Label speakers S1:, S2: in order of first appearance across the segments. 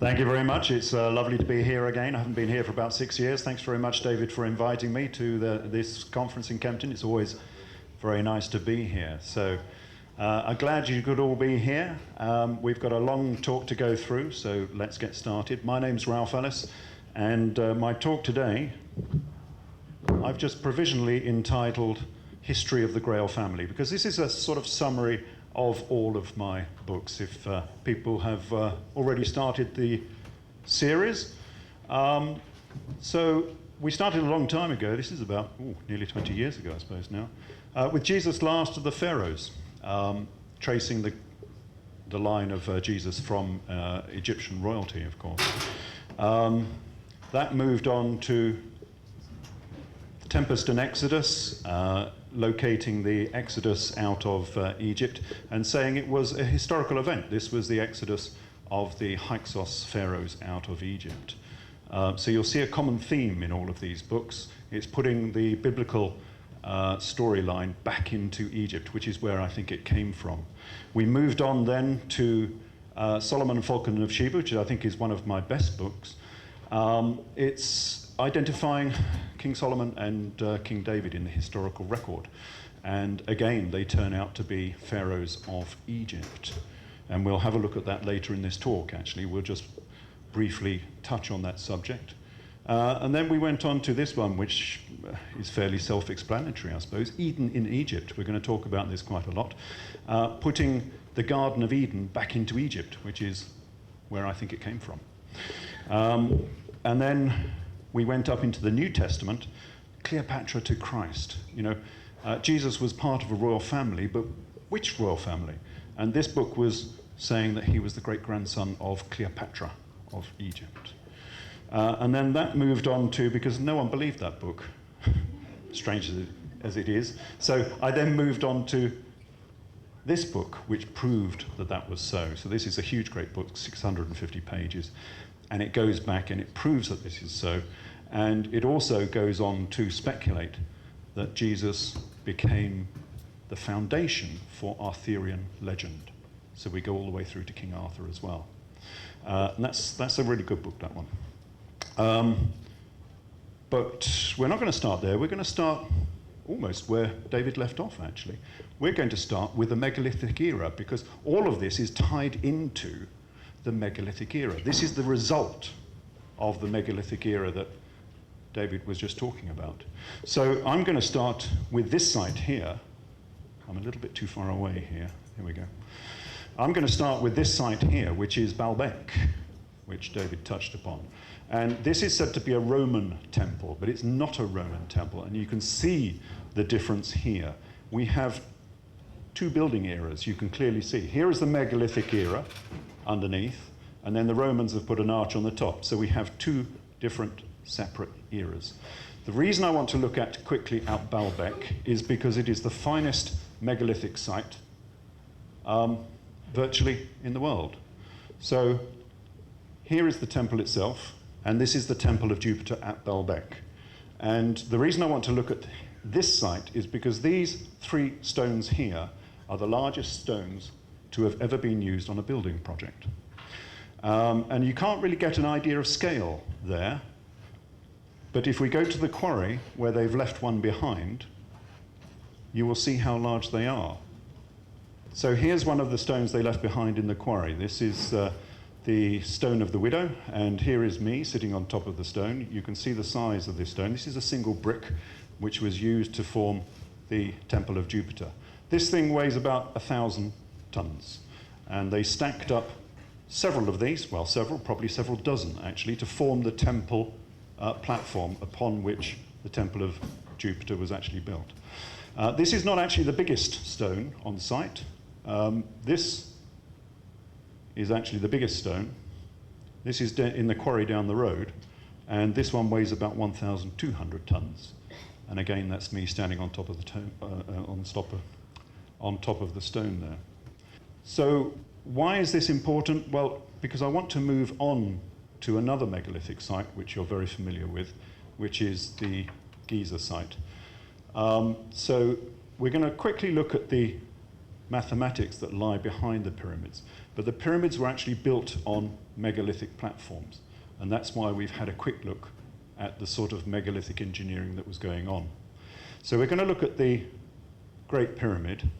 S1: Thank you very much. It's lovely to be here again. I haven't been here for about 6 years. Thanks very much, David, for inviting me to this conference in Kempton. It's always very nice to be here. So I'm glad you could all be here. We've got a long talk to go through, so let's get started. My name's Ralph Ellis, and my talk today, I've just provisionally entitled History of the Grail Family, because this is a sort of summary of all of my books, if people have already started the series. So we started a long time ago. This is about nearly 20 years ago, I suppose now, with Jesus last of the Pharaohs, tracing the line of Jesus from Egyptian royalty, of course. That moved on to Tempest and Exodus, locating the Exodus out of Egypt and saying it was a historical event. This was the Exodus of the Hyksos pharaohs out of Egypt. So you'll see a common theme in all of these books. It's putting the biblical storyline back into Egypt, which is where I think it came from. We moved on then to Solomon and Falcon of Sheba, which I think is one of my best books. It's identifying King Solomon and King David in the historical record. And again, they turn out to be pharaohs of Egypt. And we'll have a look at that later in this talk, actually. We'll just briefly touch on that subject. And then we went on to this one, which is fairly self-explanatory, I suppose. Eden in Egypt. We're going to talk about this quite a lot. Putting the Garden of Eden back into Egypt, which is where I think it came from. And then we went up into the New Testament, Cleopatra to Christ. You know, Jesus was part of a royal family, but which royal family? And this book was saying that he was the great-grandson of Cleopatra of Egypt. And then that moved on to, because no one believed that book, strange as it is. So I then moved on to this book, which proved that that was so. So this is a huge, great book, 650 pages. And it goes back and it proves that this is so. And it also goes on to speculate that Jesus became the foundation for Arthurian legend. So we go all the way through to King Arthur as well. And that's a really good book, that one. But we're not going to start there. We're going to start almost where David left off, actually. We're going to start with the Megalithic era, because all of this is tied into the Megalithic era. This is the result of the Megalithic era that David was just talking about. So I'm going to start with this site here. I'm a little bit too far away here. Here we go. I'm going to start with this site here, which is Baalbek, which David touched upon. And this is said to be a Roman temple, but it's not a Roman temple. And you can see the difference here. We have two building eras, you can clearly see. Here is the Megalithic era underneath, and then the Romans have put an arch on the top. So we have two different separate eras. The reason I want to look at quickly at Baalbek is because it is the finest megalithic site virtually in the world. So here is the temple itself, and this is the temple of Jupiter at Baalbek. And the reason I want to look at this site is because these three stones here are the largest stones to have ever been used on a building project. And you can't really get an idea of scale there, but if we go to the quarry where they've left one behind, you will see how large they are. So here's one of the stones they left behind in the quarry. This is the stone of the widow, and here is me sitting on top of the stone. You can see the size of this stone. This is a single brick which was used to form the Temple of Jupiter. This thing weighs about 1,000 tons, and they stacked up several of these, well, probably several dozen actually, to form the temple platform upon which the Temple of Jupiter was actually built. This is not actually the biggest stone on site. This is actually the biggest stone. This is in the quarry down the road, and this one weighs about 1,200 tons. And again, that's me standing on top of the on top of the stone there. So why is this important? Well, because I want to move on to another megalithic site, which you're very familiar with, which is the Giza site. So we're going to quickly look at the mathematics that lie behind the pyramids. But the pyramids were actually built on megalithic platforms. And that's why we've had a quick look at the sort of megalithic engineering that was going on. So we're going to look at the Great Pyramid.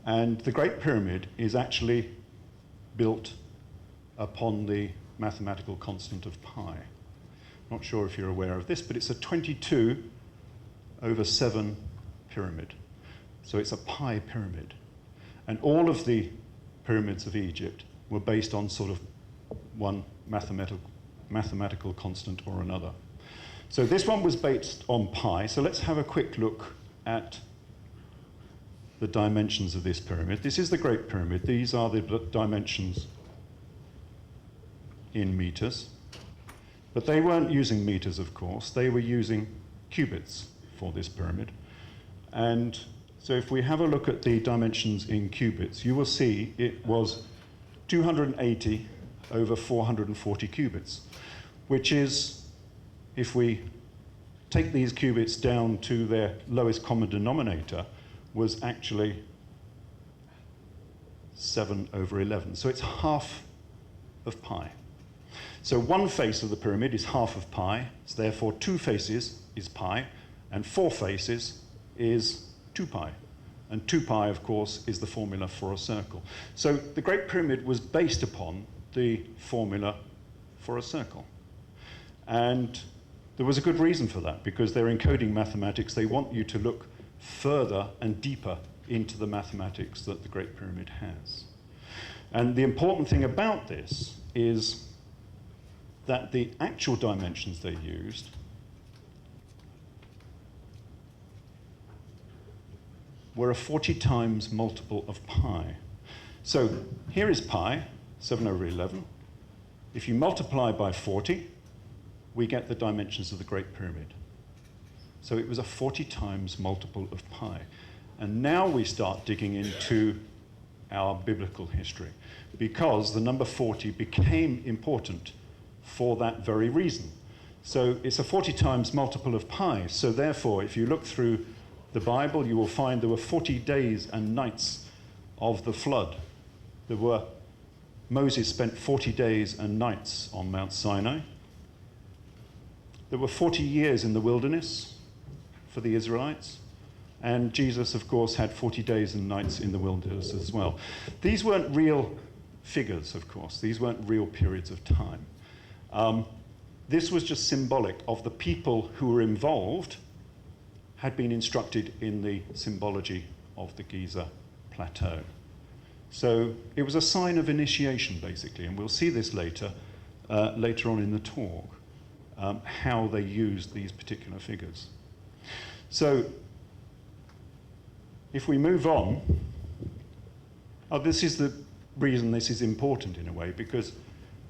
S1: And the Great Pyramid is actually built upon the mathematical constant of pi. Not sure if you're aware of this, but it's a 22/7 pyramid. So it's a pi pyramid. And all of the pyramids of Egypt were based on sort of one mathematical constant or another. So this one was based on pi. So let's have a quick look at the dimensions of this pyramid. This is the Great Pyramid. These are the dimensions in meters. But they weren't using meters, of course. They were using cubits for this pyramid. And so if we have a look at the dimensions in cubits, you will see it was 280 over 440 cubits, which is, if we take these cubits down to their lowest common denominator, was actually 7/11. So it's half of pi. So one face of the pyramid is half of pi, so therefore 2 faces is pi, and 4 faces is 2 pi. And 2 pi, of course, is the formula for a circle. So the Great Pyramid was based upon the formula for a circle. And there was a good reason for that, because they're encoding mathematics. They want you to look further and deeper into the mathematics that the Great Pyramid has. And the important thing about this is that the actual dimensions they used were a 40 times multiple of pi. So here is pi, 7/11. If you multiply by 40, we get the dimensions of the Great Pyramid. So it was a 40 times multiple of pi. And now we start digging into our biblical history, because the number 40 became important for that very reason. So it's a 40 times multiple of pi. So therefore, if you look through the Bible, you will find there were 40 days and nights of the flood. Moses spent 40 days and nights on Mount Sinai. There were 40 years in the wilderness for the Israelites. And Jesus, of course, had 40 days and nights in the wilderness as well. These weren't real figures, of course. These weren't real periods of time. This was just symbolic of the people who were involved had been instructed in the symbology of the Giza Plateau. So it was a sign of initiation, basically, and we'll see this later on in the talk, how they used these particular figures. So if we move on, this is the reason this is important in a way, because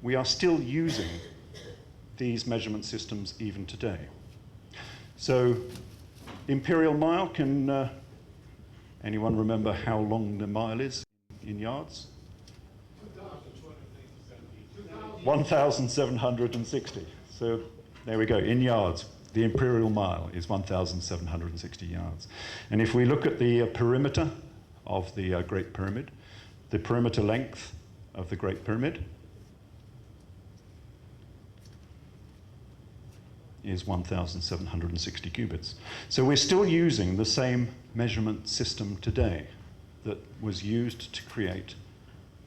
S1: we are still using these measurement systems even today. So imperial mile, can anyone remember how long the mile is in yards? 1,760. So there we go, in yards. The imperial mile is 1,760 yards. And if we look at the perimeter of the Great Pyramid, the perimeter length of the Great Pyramid is 1,760 cubits. So we're still using the same measurement system today that was used to create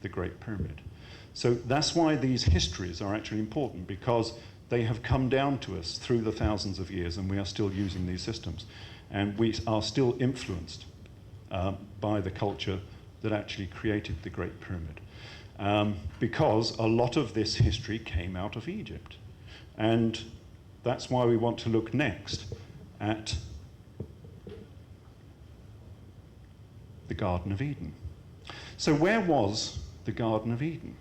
S1: the Great Pyramid. So that's why these histories are actually important, because they have come down to us through the thousands of years, and we are still using these systems. And we are still influenced by the culture that actually created the Great Pyramid. Because a lot of this history came out of Egypt. And that's why we want to look next at the Garden of Eden. So where was the Garden of Eden?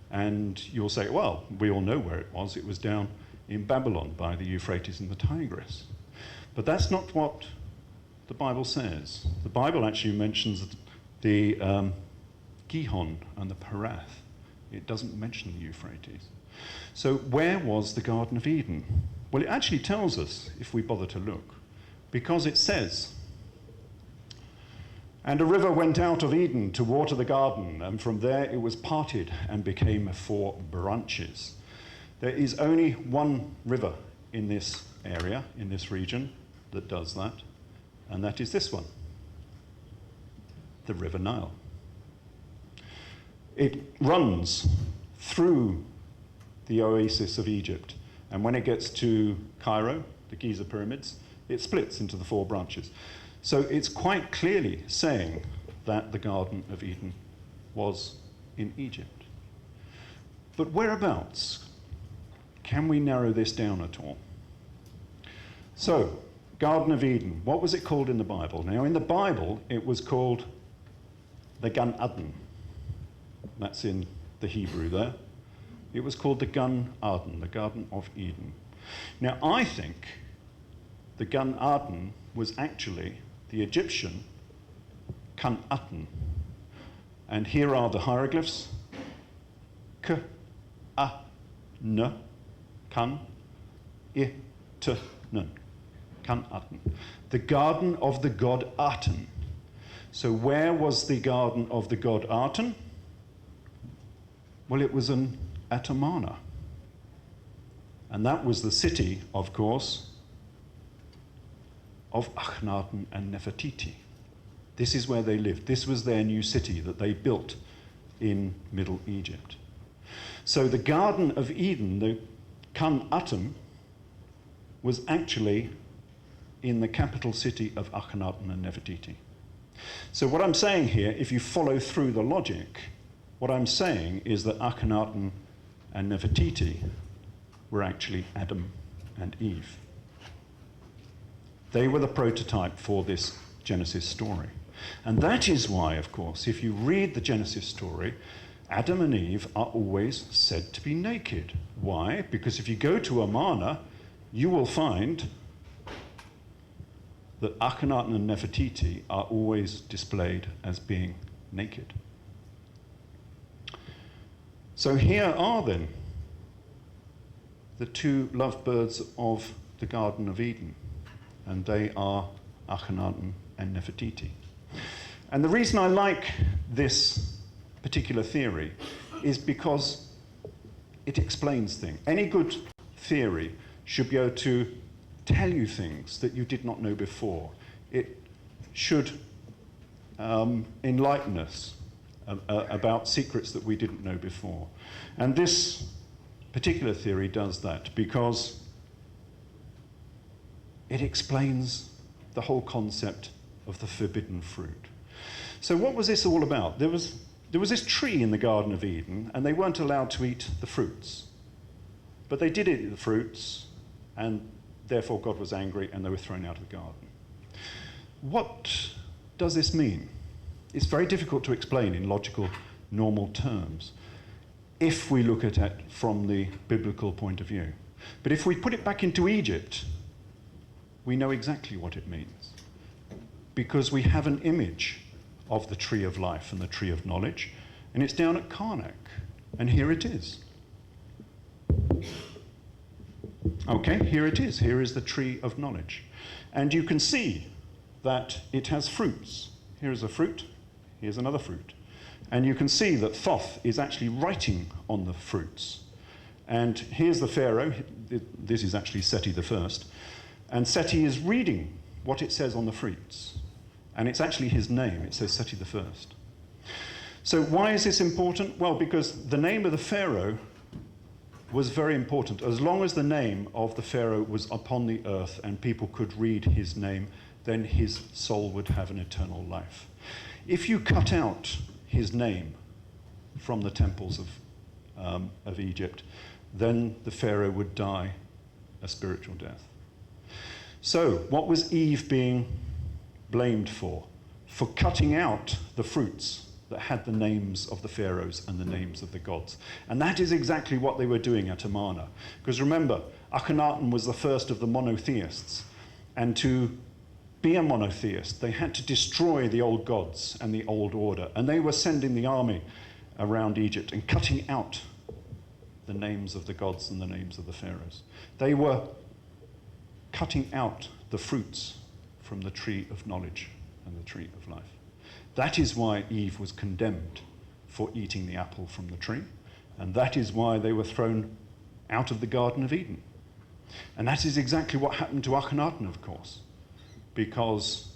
S1: And you'll say, well, we all know where it was. It was down in Babylon by the Euphrates and the Tigris. But that's not what the Bible says. The Bible actually mentions the Gihon and the Perath. It doesn't mention the Euphrates. So where was the Garden of Eden? Well, it actually tells us, if we bother to look, because it says And a river went out of Eden to water the garden, and from there it was parted and became 4 branches. There is only one river in this area, in this region, that does that, and that is this one, the River Nile. It runs through the oasis of Egypt, and when it gets to Cairo, the Giza pyramids, it splits into the 4 branches. So it's quite clearly saying that the Garden of Eden was in Egypt. But whereabouts? Can we narrow this down at all? So, Garden of Eden, what was it called in the Bible? Now, in the Bible, it was called the Gan Eden. That's in the Hebrew there. It was called the Gan Eden, the Garden of Eden. Now, I think the Gan Eden was actually the Egyptian Kan Aten. And here are the hieroglyphs. K, A, N, Kan, I, T, N. Kan Aten. The garden of the god Aten. So where was the garden of the god Aten? Well, it was in Atamana. And that was the city, of course, of Akhenaten and Nefertiti. This is where they lived. This was their new city that they built in Middle Egypt. So the Garden of Eden, the Kan Aten, was actually in the capital city of Akhenaten and Nefertiti. So what I'm saying here, if you follow through the logic, what I'm saying is that Akhenaten and Nefertiti were actually Adam and Eve. They were the prototype for this Genesis story. And that is why, of course, if you read the Genesis story, Adam and Eve are always said to be naked. Why? Because if you go to Amarna, you will find that Akhenaten and Nefertiti are always displayed as being naked. So here are then the 2 lovebirds of the Garden of Eden, and they are Akhenaten and Nefertiti. And the reason I like this particular theory is because it explains things. Any good theory should be able to tell you things that you did not know before. It should enlighten us about secrets that we didn't know before. And this particular theory does that because it explains the whole concept of the forbidden fruit. So what was this all about? There was this tree in the Garden of Eden, and they weren't allowed to eat the fruits. But they did eat the fruits, and therefore God was angry, and they were thrown out of the garden. What does this mean? It's very difficult to explain in logical, normal terms if we look at it from the biblical point of view. But if we put it back into Egypt, we know exactly what it means, because we have an image of the tree of life and the tree of knowledge, and it's down at Karnak, and here it is. Okay, here it is. Here is the tree of knowledge. And you can see that it has fruits. Here is a fruit, here's another fruit. And you can see that Thoth is actually writing on the fruits. And here's the Pharaoh. This is actually Seti the first. And Seti is reading what it says on the fruits. And it's actually his name. It says Seti the first. So why is this important? Well, because the name of the Pharaoh was very important. As long as the name of the Pharaoh was upon the earth and people could read his name, then his soul would have an eternal life. If you cut out his name from the temples of Egypt, then the Pharaoh would die a spiritual death. So what was Eve being blamed for? For cutting out the fruits that had the names of the pharaohs and the names of the gods. And that is exactly what they were doing at Amarna. Because remember, Akhenaten was the first of the monotheists. And to be a monotheist, they had to destroy the old gods and the old order. And they were sending the army around Egypt and cutting out the names of the gods and the names of the pharaohs. They were cutting out the fruits from the tree of knowledge and the tree of life. That is why Eve was condemned for eating the apple from the tree, and that is why they were thrown out of the Garden of Eden. And that is exactly what happened to Akhenaten, of course, because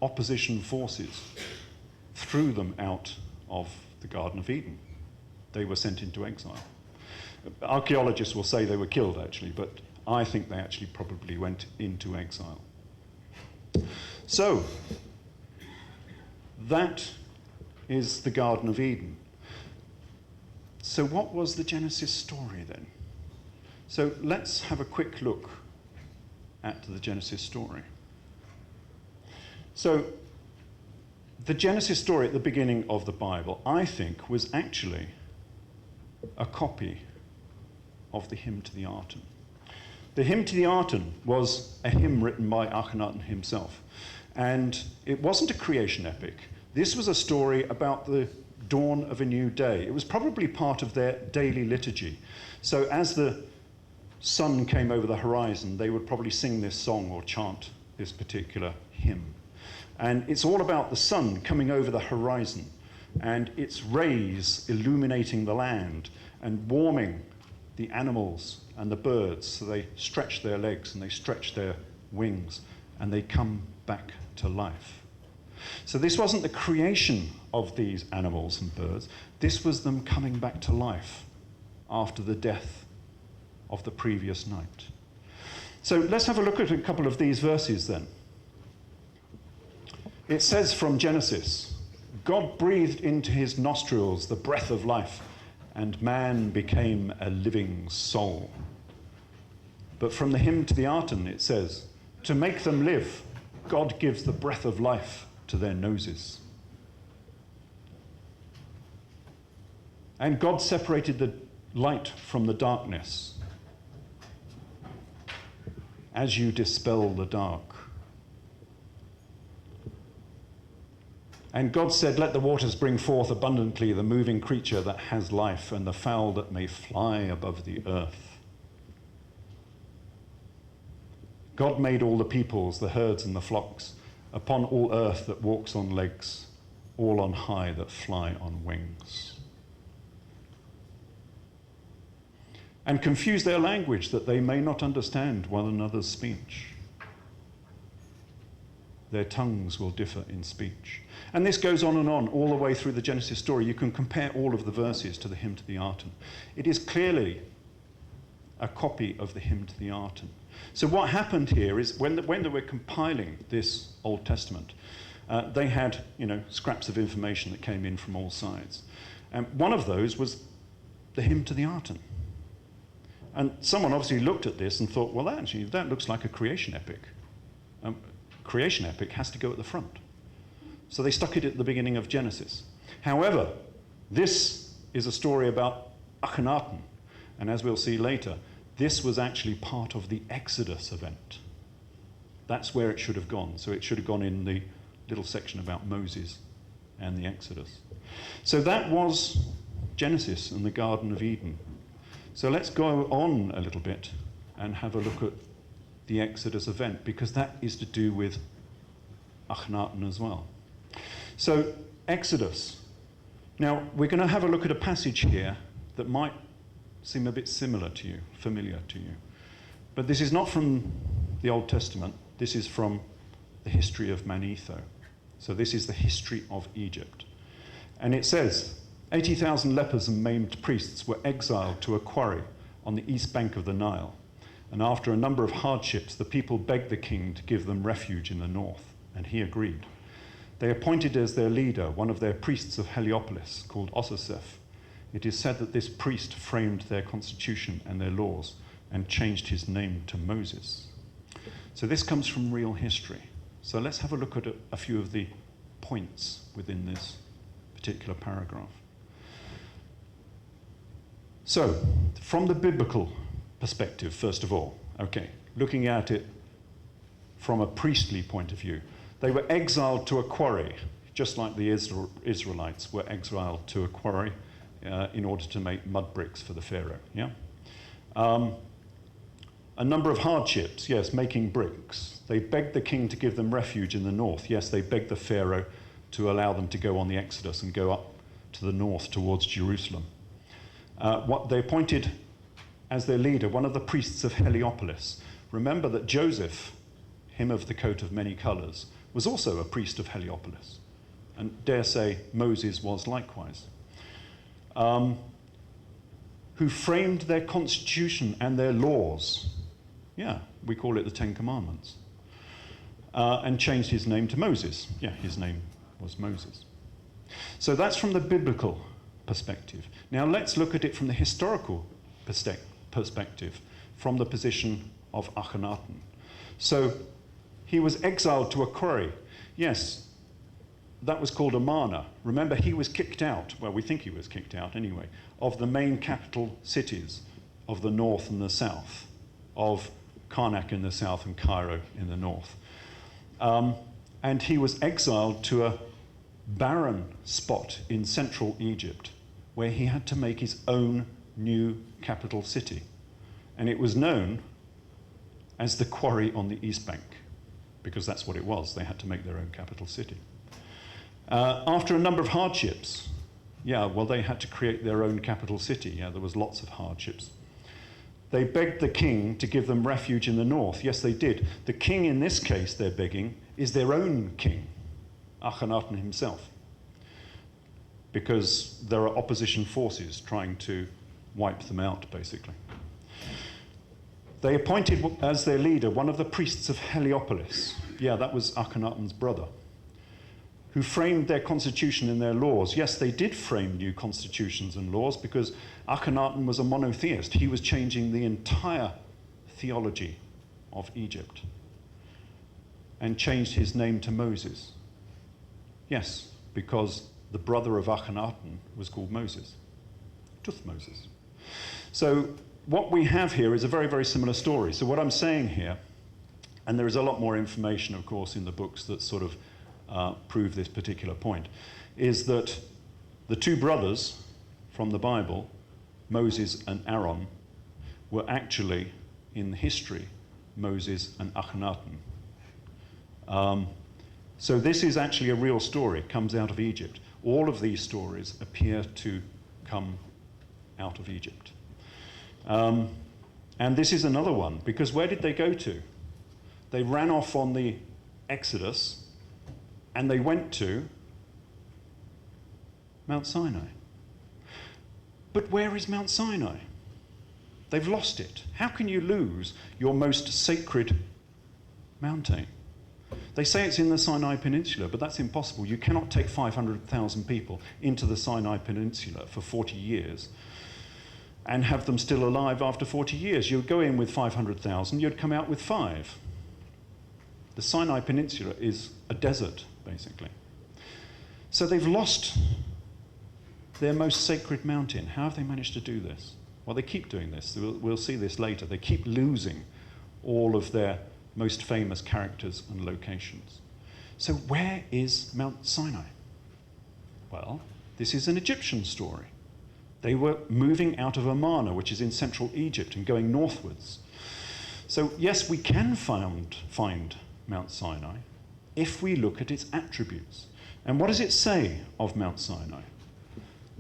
S1: opposition forces threw them out of the Garden of Eden. They were sent into exile. Archaeologists will say they were killed, actually, but I think they actually probably went into exile. So, that is the Garden of Eden. So what was the Genesis story then? So let's have a quick look at the Genesis story. So the Genesis story at the beginning of the Bible, I think, was actually a copy of the hymn to the Aten. The hymn to the Aten was a hymn written by Akhenaten himself. And it wasn't a creation epic. This was a story about the dawn of a new day. It was probably part of their daily liturgy. So as the sun came over the horizon, they would probably sing this song or chant this particular hymn. And it's all about the sun coming over the horizon and its rays illuminating the land and warming the animals and the birds, so they stretch their legs and they stretch their wings and they come back to life. So this wasn't the creation of these animals and birds, this was them coming back to life after the death of the previous night. So let's have a look at a couple of these verses then. It says from Genesis, God breathed into his nostrils the breath of life, and man became a living soul. But from the hymn to the Aten, it says, to make them live, God gives the breath of life to their noses. And God separated the light from the darkness as you dispel the dark. And God said, let the waters bring forth abundantly the moving creature that has life and the fowl that may fly above the earth. God made all the peoples, the herds and the flocks, upon all earth that walks on legs, all on high that fly on wings. And confuse their language that they may not understand one another's speech. Their tongues will differ in speech. And this goes on and on, all the way through the Genesis story. You can compare all of the verses to the hymn to the Aten. It is clearly a copy of the hymn to the Aten. So what happened here is when they were compiling this Old Testament, they had scraps of information that came in from all sides. And one of those was the hymn to the Aten. And someone obviously looked at this and thought, well, actually, that looks like a creation epic. Creation epic has to go at the front. So they stuck it at the beginning of Genesis. However, this is a story about Akhenaten, and as we'll see later, this was actually part of the Exodus event. That's where it should have gone. So it should have gone in the little section about Moses and the Exodus. So that was Genesis and the Garden of Eden. So let's go on a little bit and have a look at the Exodus event, because that is to do with Akhenaten as well. So, Exodus. Now, we're going to have a look at a passage here that might seem a bit similar to you, familiar to you. But this is not from the Old Testament. This is from the history of Manetho. So this is the history of Egypt. And it says, 80,000 lepers and maimed priests were exiled to a quarry on the east bank of the Nile. And after a number of hardships, the people begged the king to give them refuge in the north, and he agreed. They appointed as their leader one of their priests of Heliopolis called Ososeph. It is said that this priest framed their constitution and their laws and changed his name to Moses. So this comes from real history. So let's have a look at a few of the points within this particular paragraph. So, from the biblical perspective, first of all, looking at it from a priestly point of view, they were exiled to a quarry, just like the Israelites were exiled to a quarry in order to make mud bricks for the Pharaoh. A number of hardships, yes, making bricks. They begged the king to give them refuge in the north. Yes, they begged the Pharaoh to allow them to go on the Exodus and go up to the north towards Jerusalem. They appointed as their leader one of the priests of Heliopolis. Remember that Joseph, him of the coat of many colours, was also a priest of Heliopolis, and dare say Moses was likewise, who framed their constitution and their laws. Yeah, we call it the Ten Commandments. And changed his name to Moses. Yeah, his name was Moses. So that's from the biblical perspective. Now let's look at it from the historical perspective, from the position of Akhenaten. So he was exiled to a quarry. Yes, that was called Amarna. Remember, he was kicked out, well, we think he was kicked out anyway, of the main capital cities of the north and the south, of Karnak in the south and Cairo in the north. And he was exiled to a barren spot in central Egypt, where he had to make his own new capital city. And it was known as the quarry on the East Bank, because that's what it was. They had to make their own capital city. After a number of hardships, they had to create their own capital city. Yeah, there was lots of hardships. They begged the king to give them refuge in the north. Yes, they did. The king in this case they're begging is their own king, Akhenaten himself, because there are opposition forces trying to wipe them out, basically. They appointed as their leader one of the priests of Heliopolis. Yeah, that was Akhenaten's brother, who framed their constitution and their laws. Yes, they did frame new constitutions and laws because Akhenaten was a monotheist. He was changing the entire theology of Egypt and changed his name to Moses. Yes, because the brother of Akhenaten was called Moses, Tuthmosis. So what we have here is a very, very similar story. So what I'm saying here, and there is a lot more information, of course, in the books that sort of prove this particular point, is that the two brothers from the Bible, Moses and Aaron, were actually, in history, Moses and Akhenaten. So this is actually a real story. It comes out of Egypt. All of these stories appear to come out of Egypt. And this is another one, because where did they go to? They ran off on the Exodus, and they went to Mount Sinai. But where is Mount Sinai? They've lost it. How can you lose your most sacred mountain? They say it's in the Sinai Peninsula, but that's impossible. You cannot take 500,000 people into the Sinai Peninsula for 40 years and have them still alive after 40 years. You'd go in with 500,000, you'd come out with 5. The Sinai Peninsula is a desert, basically. So they've lost their most sacred mountain. How have they managed to do this? Well, they keep doing this. We'll see this later. They keep losing all of their most famous characters and locations. So where is Mount Sinai? Well, this is an Egyptian story. They were moving out of Amarna, which is in central Egypt, and going northwards. So yes, we can find Mount Sinai if we look at its attributes. And what does it say of Mount Sinai?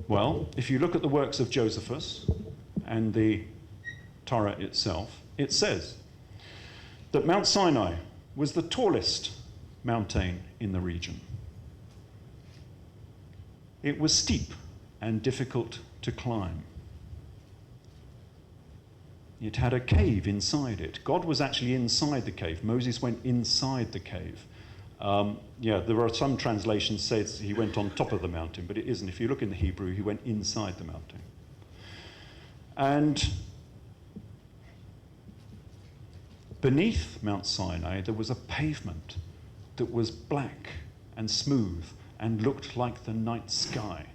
S1: Well, if you look at the works of Josephus and the Torah itself, it says that Mount Sinai was the tallest mountain in the region. It was steep and difficult to climb. It had a cave inside it. God was actually inside the cave. Moses went inside the cave. There are some translations say he went on top of the mountain, but it isn't. If you look in the Hebrew, he went inside the mountain. And beneath Mount Sinai, there was a pavement that was black and smooth and looked like the night sky.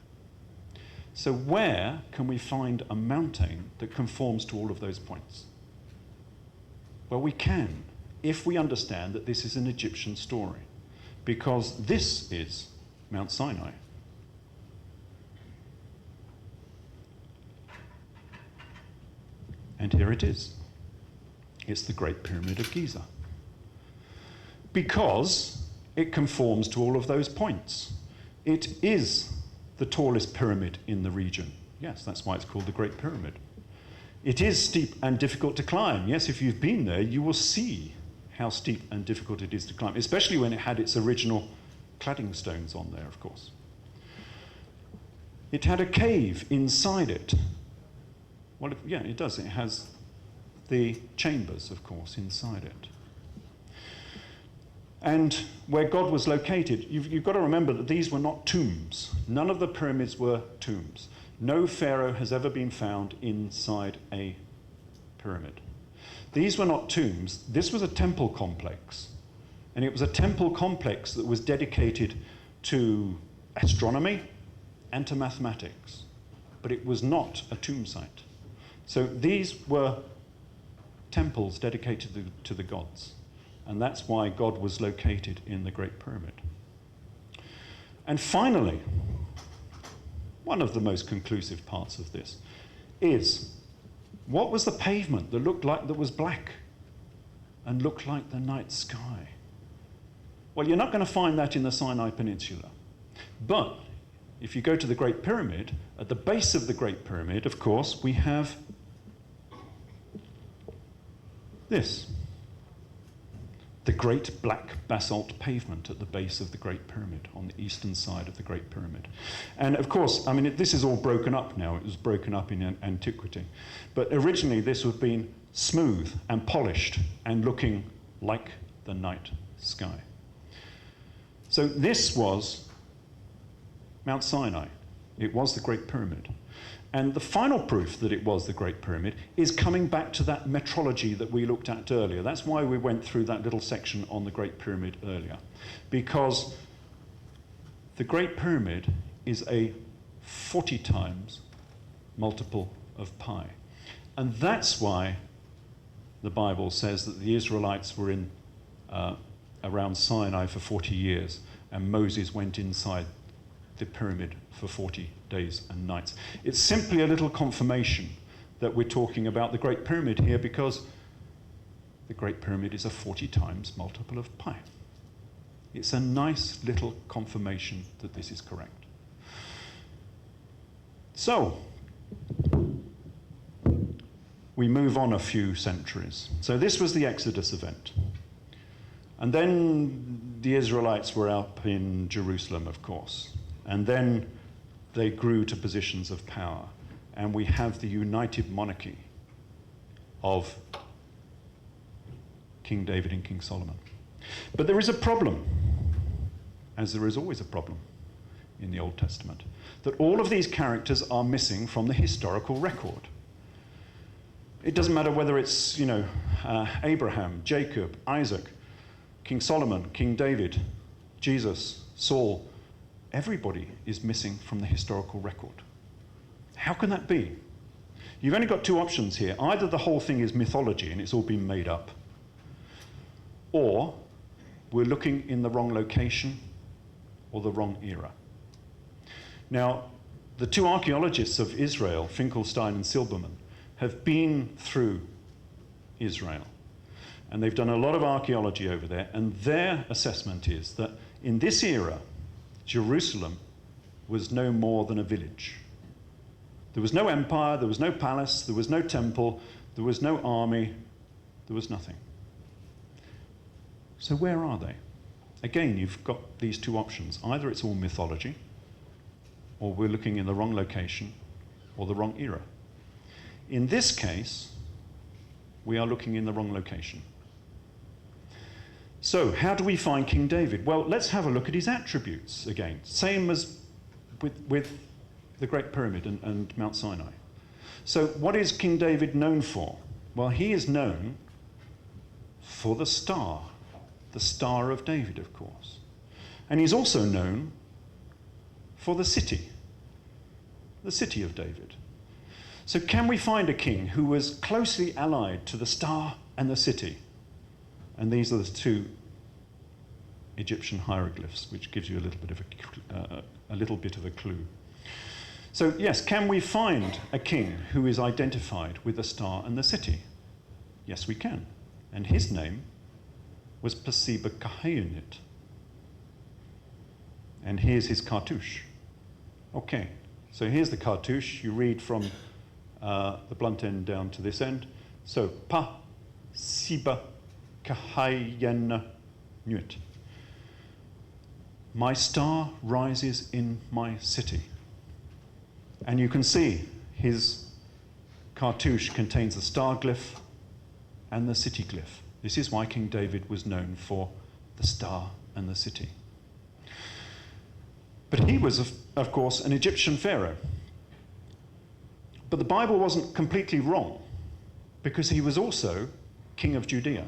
S1: So where can we find a mountain that conforms to all of those points? Well, we can, if we understand that this is an Egyptian story, because this is Mount Sinai. And here it is. It's the Great Pyramid of Giza. Because it conforms to all of those points. It is the tallest pyramid in the region. Yes, that's why it's called the Great Pyramid. It is steep and difficult to climb. Yes, if you've been there, you will see how steep and difficult it is to climb, especially when it had its original cladding stones on there, of course. It had a cave inside it. Well, yeah, it does. It has the chambers, of course, inside it. And where God was located, you've got to remember that these were not tombs. None of the pyramids were tombs. No pharaoh has ever been found inside a pyramid. These were not tombs. This was a temple complex. And it was a temple complex that was dedicated to astronomy and to mathematics. But it was not a tomb site. So these were temples dedicated to the gods. And that's why God was located in the Great Pyramid. And finally, one of the most conclusive parts of this is, what was the pavement that was black and looked like the night sky? Well, you're not going to find that in the Sinai Peninsula. But if you go to the Great Pyramid, at the base of the Great Pyramid, of course, we have this. The great black basalt pavement at the base of the Great Pyramid, on the eastern side of the Great Pyramid. And of course, I mean, this is all broken up now. It was broken up in antiquity. But originally, this would have been smooth and polished and looking like the night sky. So this was Mount Sinai. It was the Great Pyramid. And the final proof that it was the Great Pyramid is coming back to that metrology that we looked at earlier. That's why we went through that little section on the Great Pyramid earlier. Because the Great Pyramid is a 40 times multiple of pi. And that's why the Bible says that the Israelites were in around Sinai for 40 years, and Moses went inside the pyramid for 40 days and nights. It's simply a little confirmation that we're talking about the Great Pyramid here, because the Great Pyramid is a 40 times multiple of pi. It's a nice little confirmation that this is correct. So, we move on a few centuries. So this was the Exodus event. And then the Israelites were up in Jerusalem, of course. And then they grew to positions of power. And we have the united monarchy of King David and King Solomon. But there is a problem, as there is always a problem in the Old Testament, that all of these characters are missing from the historical record. It doesn't matter whether it's, Abraham, Jacob, Isaac, King Solomon, King David, Jesus, Saul. Everybody is missing from the historical record. How can that be? You've only got two options here. Either the whole thing is mythology and it's all been made up, or we're looking in the wrong location or the wrong era. Now, the two archaeologists of Israel, Finkelstein and Silberman, have been through Israel. And they've done a lot of archaeology over there, and their assessment is that in this era, Jerusalem was no more than a village. There was no empire, there was no palace, there was no temple, there was no army, there was nothing. So where are they? Again, you've got these two options. Either it's all mythology, or we're looking in the wrong location, or the wrong era. In this case, we are looking in the wrong location. So, how do we find King David? Well, let's have a look at his attributes again. Same as with the Great Pyramid and Mount Sinai. So, what is King David known for? Well, he is known for the Star of David, of course. And he's also known for the city of David. So, can we find a king who was closely allied to the star and the city? And these are the two Egyptian hieroglyphs, which gives you a little bit of a clue. So yes, can we find a king who is identified with the star and the city? Yes, we can. And his name was Paseba Kahunit. And here's his cartouche. Okay, so here's the cartouche. You read from the blunt end down to this end. So, pa, siba, kahayena, nuit. My star rises in my city. And you can see his cartouche contains the star glyph and the city glyph. This is why King David was known for the star and the city. But he was, of course, an Egyptian pharaoh. But the Bible wasn't completely wrong, because he was also king of Judea.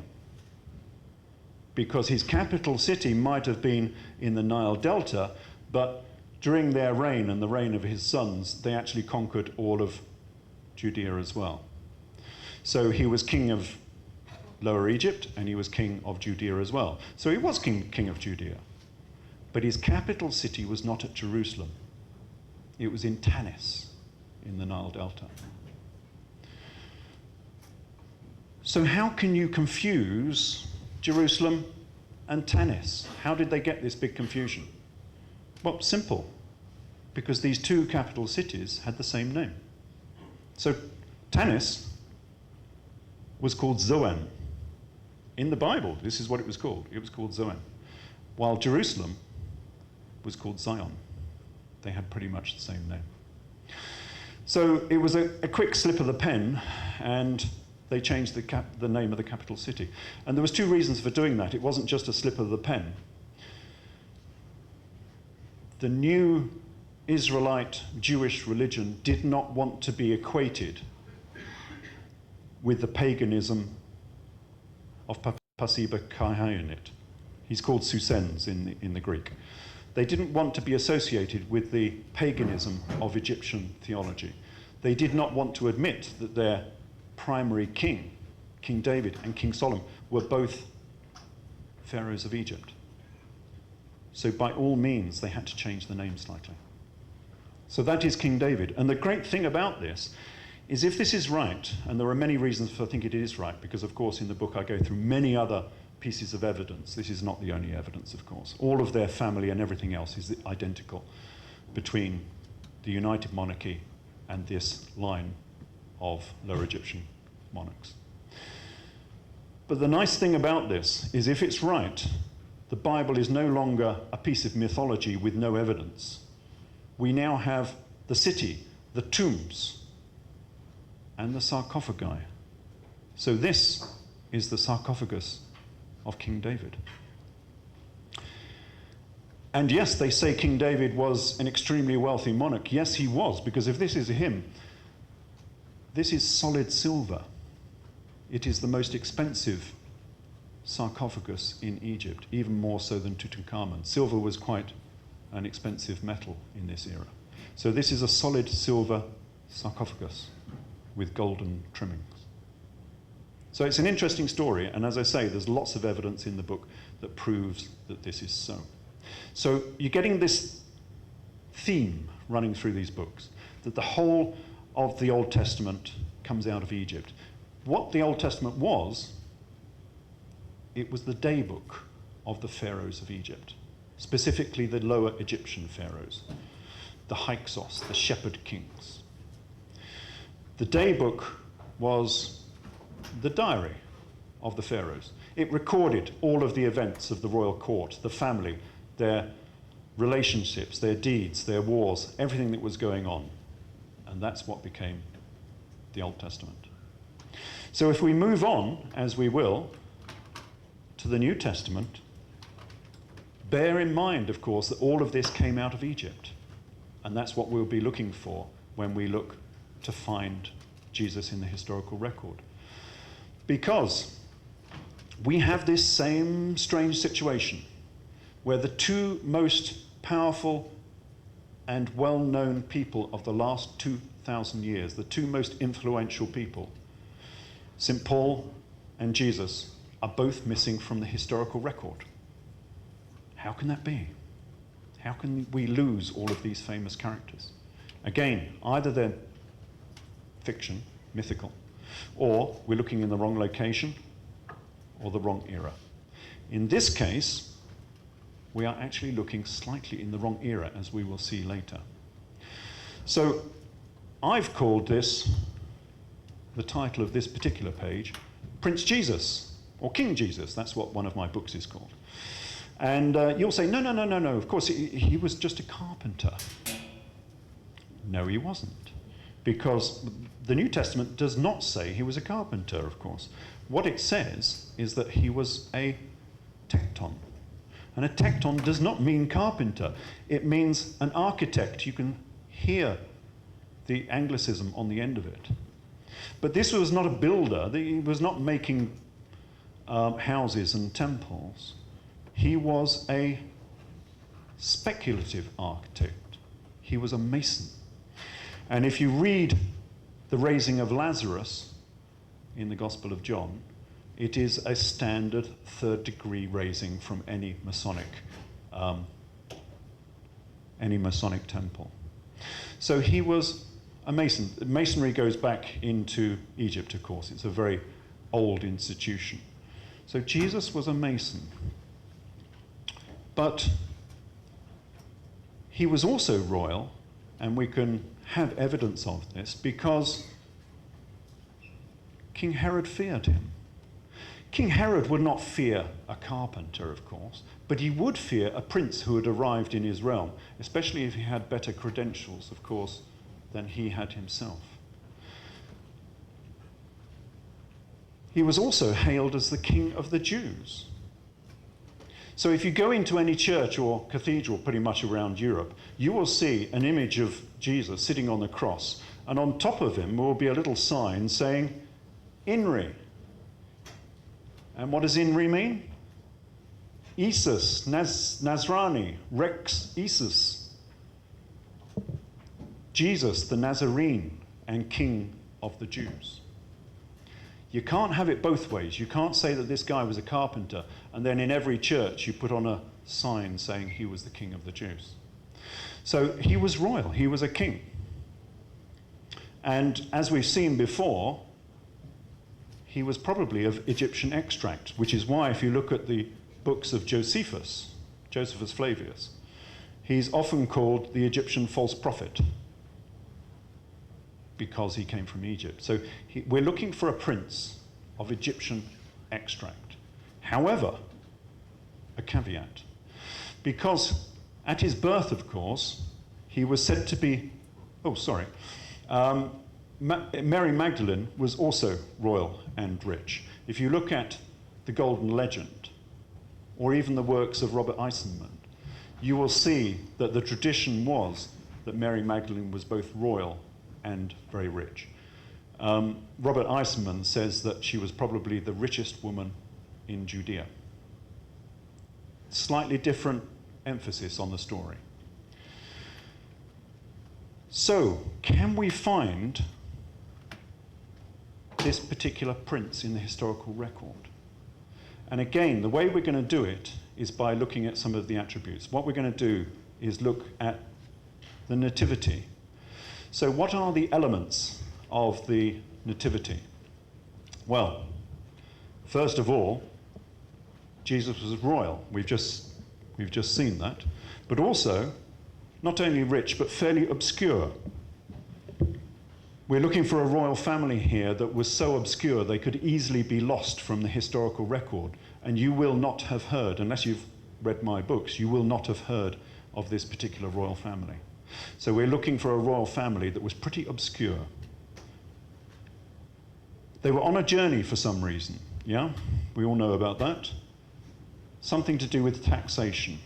S1: Because his capital city might have been in the Nile Delta, but during their reign and the reign of his sons, they actually conquered all of Judea as well. So he was king of Lower Egypt, and he was king of Judea as well. So he was king of Judea. But his capital city was not at Jerusalem. It was in Tanis, in the Nile Delta. So how can you confuse Jerusalem and Tanis? How did they get this big confusion? Well, simple. Because these two capital cities had the same name. So Tanis was called Zoan. In the Bible, this is what it was called. It was called Zoan. While Jerusalem was called Zion. They had pretty much the same name. So it was a quick slip of the pen, and they changed the name of the capital city. And there was two reasons for doing that. It wasn't just a slip of the pen. The new Israelite Jewish religion did not want to be equated with the paganism of Pasiba Kahayanit. He's called Susens in the Greek. They didn't want to be associated with the paganism of Egyptian theology. They did not want to admit that their primary king, King David and King Solomon, were both pharaohs of Egypt. So by all means, they had to change the name slightly. So that is King David. And the great thing about this is, if this is right, and there are many reasons for I think it is right, because of course in the book I go through many other pieces of evidence. This is not the only evidence, of course. All of their family and everything else is identical between the United Monarchy and this line of Lower Egyptian monarchs. But the nice thing about this is, if it's right, the Bible is no longer a piece of mythology with no evidence. We now have the city, the tombs, and the sarcophagi. So this is the sarcophagus of King David. And yes, they say King David was an extremely wealthy monarch. Yes, he was, because if this is him, this is solid silver. It is the most expensive sarcophagus in Egypt, even more so than Tutankhamun. Silver was quite an expensive metal in this era. So this is a solid silver sarcophagus with golden trimmings. So it's an interesting story, and as I say, there's lots of evidence in the book that proves that this is so. So you're getting this theme running through these books, that the whole of the Old Testament comes out of Egypt. What the Old Testament was, it was the day book of the pharaohs of Egypt, specifically the lower Egyptian pharaohs, the Hyksos, the shepherd kings. The day book was the diary of the pharaohs. It recorded all of the events of the royal court, the family, their relationships, their deeds, their wars, everything that was going on. And that's what became the Old Testament. So if we move on, as we will, to the New Testament, bear in mind, of course, that all of this came out of Egypt. And that's what we'll be looking for when we look to find Jesus in the historical record. Because we have this same strange situation where the two most powerful and well-known people of the last 2,000 years, the two most influential people, St. Paul and Jesus, are both missing from the historical record. How can that be? How can we lose all of these famous characters? Again, either they're fiction, mythical, or we're looking in the wrong location or the wrong era. In this case, we are actually looking slightly in the wrong era, as we will see later. So I've called this, the title of this particular page, Prince Jesus, or King Jesus. That's what one of my books is called. And you'll say, no, of course, he was just a carpenter. No, he wasn't. Because the New Testament does not say he was a carpenter, of course. What it says is that he was a tekton. And a tekton does not mean carpenter. It means an architect. You can hear the Anglicism on the end of it. But this was not a builder. He was not making houses and temples. He was a speculative architect. He was a mason. And if you read the raising of Lazarus in the Gospel of John, it is a standard third-degree raising from any Masonic temple. So he was a mason. Masonry goes back into Egypt, of course. It's a very old institution. So Jesus was a mason. But he was also royal, and we can have evidence of this because King Herod feared him. King Herod would not fear a carpenter, of course, but he would fear a prince who had arrived in his realm, especially if he had better credentials, of course, than he had himself. He was also hailed as the King of the Jews. So if you go into any church or cathedral pretty much around Europe, you will see an image of Jesus sitting on the cross, and on top of him will be a little sign saying, INRI. And what does INRI mean? Isus, Nazrani, Rex Isus. Jesus, the Nazarene and King of the Jews. You can't have it both ways. You can't say that this guy was a carpenter and then in every church you put on a sign saying he was the King of the Jews. So he was royal. He was a king. And as we've seen before, he was probably of Egyptian extract, which is why if you look at the books of Josephus Flavius, he's often called the Egyptian false prophet because he came from Egypt. So we're looking for a prince of Egyptian extract. However, a caveat, because at his birth, of course, he was said to be, Mary Magdalene was also royal and rich. If you look at the Golden Legend, or even the works of Robert Eisenman, you will see that the tradition was that Mary Magdalene was both royal and very rich. Robert Eisenman says that she was probably the richest woman in Judea. Slightly different emphasis on the story. So, can we find this particular prince in the historical record? And again, the way we're going to do it is by looking at some of the attributes. What we're going to do is look at the nativity. So what are the elements of the nativity? Well, first of all, Jesus was royal. We've just seen that. But also, not only rich, but fairly obscure. We're looking for a royal family here that was so obscure they could easily be lost from the historical record. And you will not have heard, unless you've read my books, you will not have heard of this particular royal family. So we're looking for a royal family that was pretty obscure. They were on a journey for some reason, yeah? We all know about that. Something to do with taxation.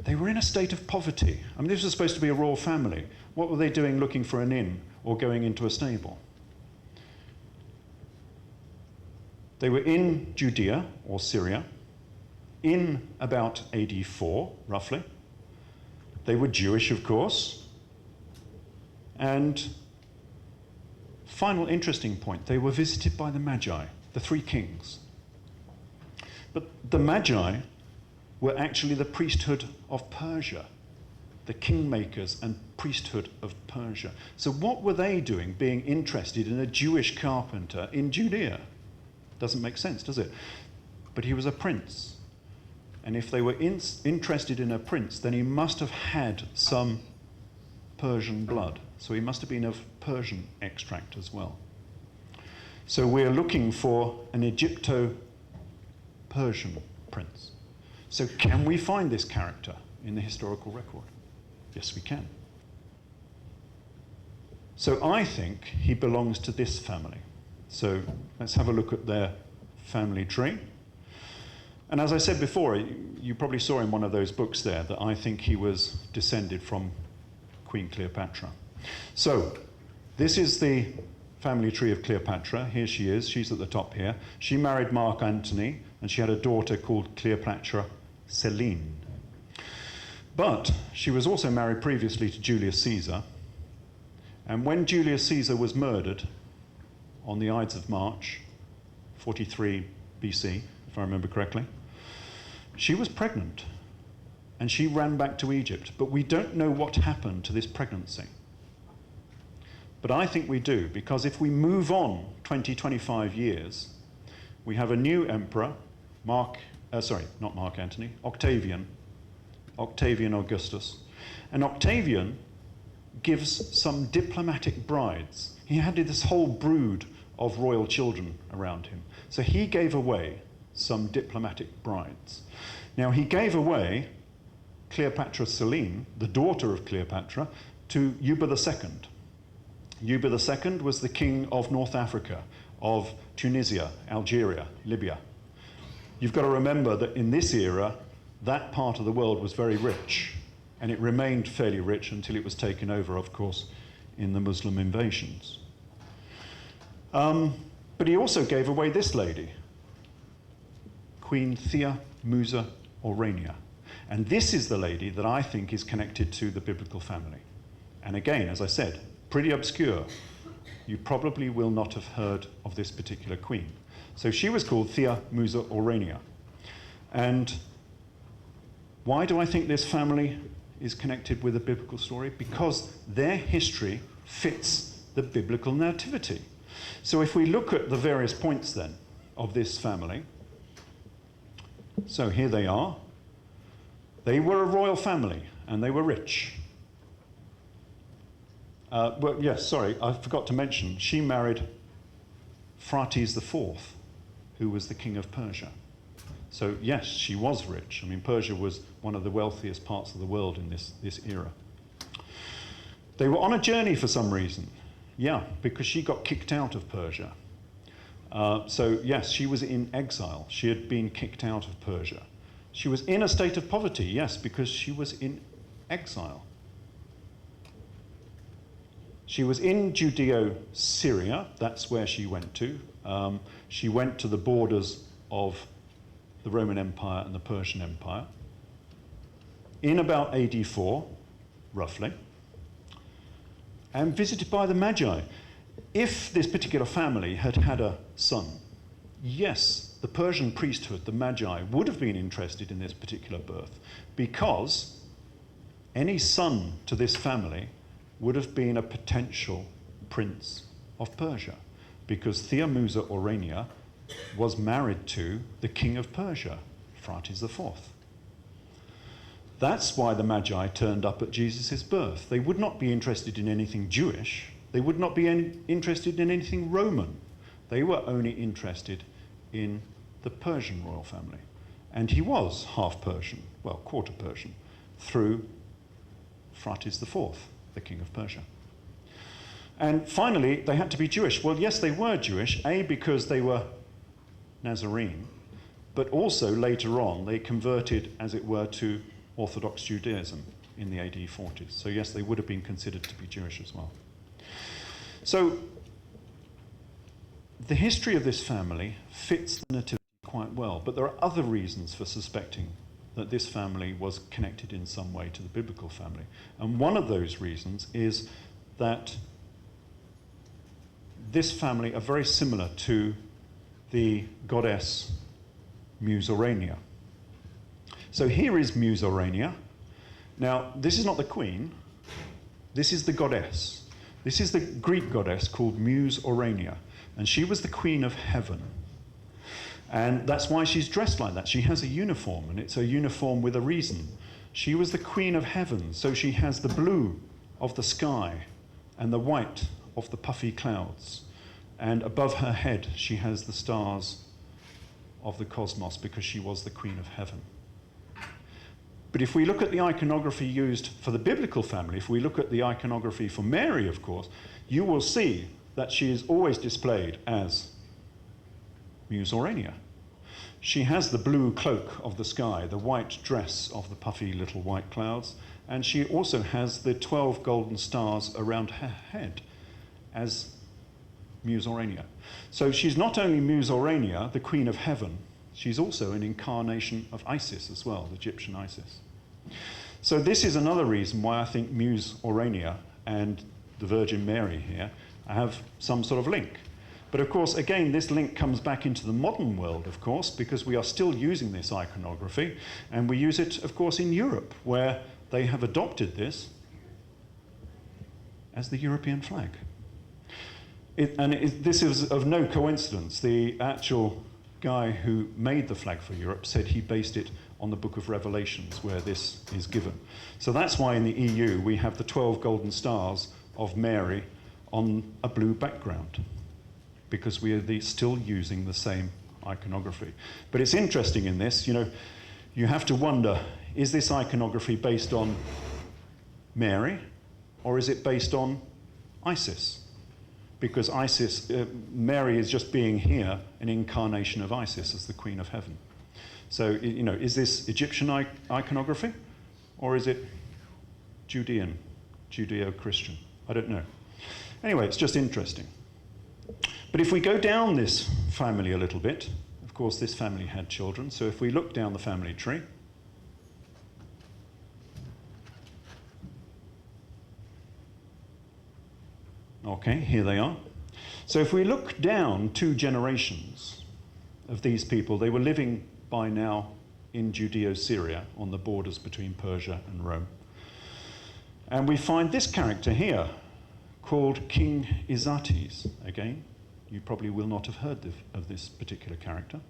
S1: They were in a state of poverty. I mean, this was supposed to be a royal family. What were they doing looking for an inn or going into a stable? They were in Judea, or Syria, in about AD 4, roughly. They were Jewish, of course. And final interesting point, they were visited by the Magi, the three kings. But the Magi were actually the priesthood of Persia, the kingmakers and priesthood of Persia. So what were they doing, being interested in a Jewish carpenter in Judea? Doesn't make sense, does it? But he was a prince. And if they were interested in a prince, then he must have had some Persian blood. So he must have been of Persian extract as well. So we're looking for an Egypto-Persian prince. So can we find this character in the historical record? Yes, we can. So I think he belongs to this family. So let's have a look at their family tree. And as I said before, you probably saw in one of those books there that I think he was descended from Queen Cleopatra. So this is the family tree of Cleopatra. Here she is. She's at the top here. She married Mark Antony, and she had a daughter called Cleopatra Selene. But she was also married previously to Julius Caesar. And when Julius Caesar was murdered on the Ides of March, 43 BC, if I remember correctly, she was pregnant. And she ran back to Egypt. But we don't know what happened to this pregnancy. But I think we do, because if we move on 20, 25 years, we have a new emperor, Octavian Augustus. And Octavian gives some diplomatic brides. He had this whole brood of royal children around him. So he gave away some diplomatic brides. Now he gave away Cleopatra Selene, the daughter of Cleopatra, to Yuba II. Yuba II was the king of North Africa, of Tunisia, Algeria, Libya. You've got to remember that in this era, that part of the world was very rich, and it remained fairly rich until it was taken over, of course, in the Muslim invasions. But he also gave away this lady, Queen Thea Musa Aurania. And this is the lady that I think is connected to the biblical family. And again, as I said, pretty obscure. You probably will not have heard of this particular queen. So she was called Thea Musa Aurania. And why do I think this family is connected with the biblical story? Because their history fits the biblical nativity. So if we look at the various points then of this family, so here they are. They were a royal family and they were rich. Well, yes, sorry, I forgot to mention, she married Phraates IV, who was the king of Persia. So yes, she was rich. I mean, Persia was one of the wealthiest parts of the world in this era. They were on a journey for some reason. Yeah, because she got kicked out of Persia. So yes, she was in exile. She had been kicked out of Persia. She was in a state of poverty, yes, because she was in exile. She was in Judeo-Syria, that's where she went to. She went to the borders of the Roman Empire and the Persian Empire in about AD 4, roughly, and visited by the Magi. If this particular family had had a son, yes, the Persian priesthood, the Magi, would have been interested in this particular birth, because any son to this family would have been a potential prince of Persia, because Thea Musa Aurania was married to the king of Persia, Phraates IV. That's why the Magi turned up at Jesus' birth. They would not be interested in anything Jewish. They would not be interested in anything Roman. They were only interested in the Persian royal family. And he was half Persian, well, quarter Persian, through Phraates IV, the king of Persia. And finally, they had to be Jewish. Well, yes, they were Jewish, A, because they were Nazarene, but also later on, they converted, as it were, to Orthodox Judaism in the AD 40s. So yes, they would have been considered to be Jewish as well. So the history of this family fits the nativity quite well, but there are other reasons for suspecting that this family was connected in some way to the biblical family. And one of those reasons is that this family are very similar to the goddess Muse Aurania. So here is Muse Aurania. Now, this is not the queen, this is the goddess. This is the Greek goddess called Muse Aurania, and she was the queen of heaven. And that's why she's dressed like that. She has a uniform, and it's a uniform with a reason. She was the queen of heaven, so she has the blue of the sky and the white of the puffy clouds. And above her head, she has the stars of the cosmos, because she was the queen of heaven. But if we look at the iconography used for the biblical family, if we look at the iconography for Mary, of course, you will see that she is always displayed as Muse Aurania. She has the blue cloak of the sky, the white dress of the puffy little white clouds, and she also has the 12 golden stars around her head as Muse Aurania. So she's not only Muse Aurania, the queen of heaven, she's also an incarnation of Isis as well, the Egyptian Isis. So this is another reason why I think Muse Aurania and the Virgin Mary here have some sort of link. But of course, again, this link comes back into the modern world, of course, because we are still using this iconography, and we use it, of course, in Europe, where they have adopted this as the European flag. This is of no coincidence. The actual guy who made the flag for Europe said he based it on the book of Revelations, where this is given. So that's why in the EU we have the 12 golden stars of Mary on a blue background, because we are still using the same iconography. But it's interesting in this, you have to wonder, is this iconography based on Mary, or is it based on Isis? Because Mary is just being here an incarnation of Isis as the Queen of Heaven. So, is this Egyptian iconography, or is it Judean, Judeo-Christian? I don't know. Anyway, it's just interesting. But if we go down this family a little bit, of course this family had children, so if we look down the family tree, okay, here they are. So if we look down 2 generations of these people, they were living by now in Judeo-Syria, on the borders between Persia and Rome. And we find this character here, called King Izates. Again, you probably will not have heard of this particular character.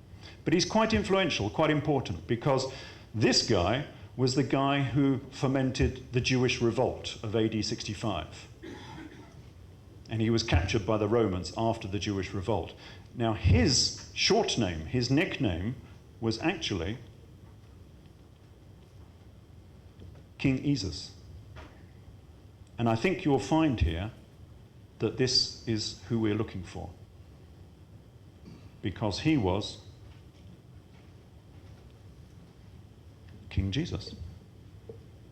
S1: But he's quite influential, quite important, because this guy was the guy who fomented the Jewish revolt of AD 65. And he was captured by the Romans after the Jewish revolt. Now, his short name, his nickname, was actually King Isis. And I think you'll find here that this is who we're looking for, because he was King Jesus.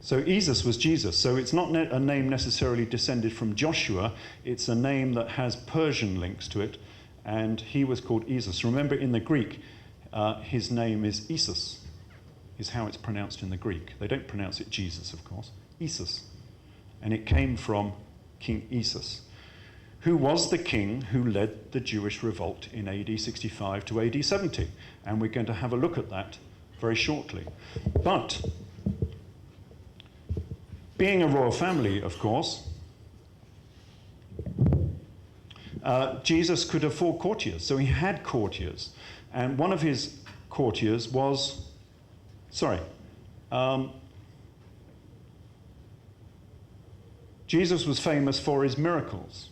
S1: So Isis was Jesus. So it's not a name necessarily descended from Joshua. It's a name that has Persian links to it, and he was called Isis. Remember, in the Greek, his name is Isis, is how it's pronounced in the Greek. They don't pronounce it Jesus, of course. Isis. And it came from King Isis, who was the king who led the Jewish revolt in AD 65 to AD 70. And we're going to have a look at that very shortly. But being a royal family, of course, Jesus could afford courtiers, so he had courtiers. And one of his courtiers was, Jesus was famous for his miracles.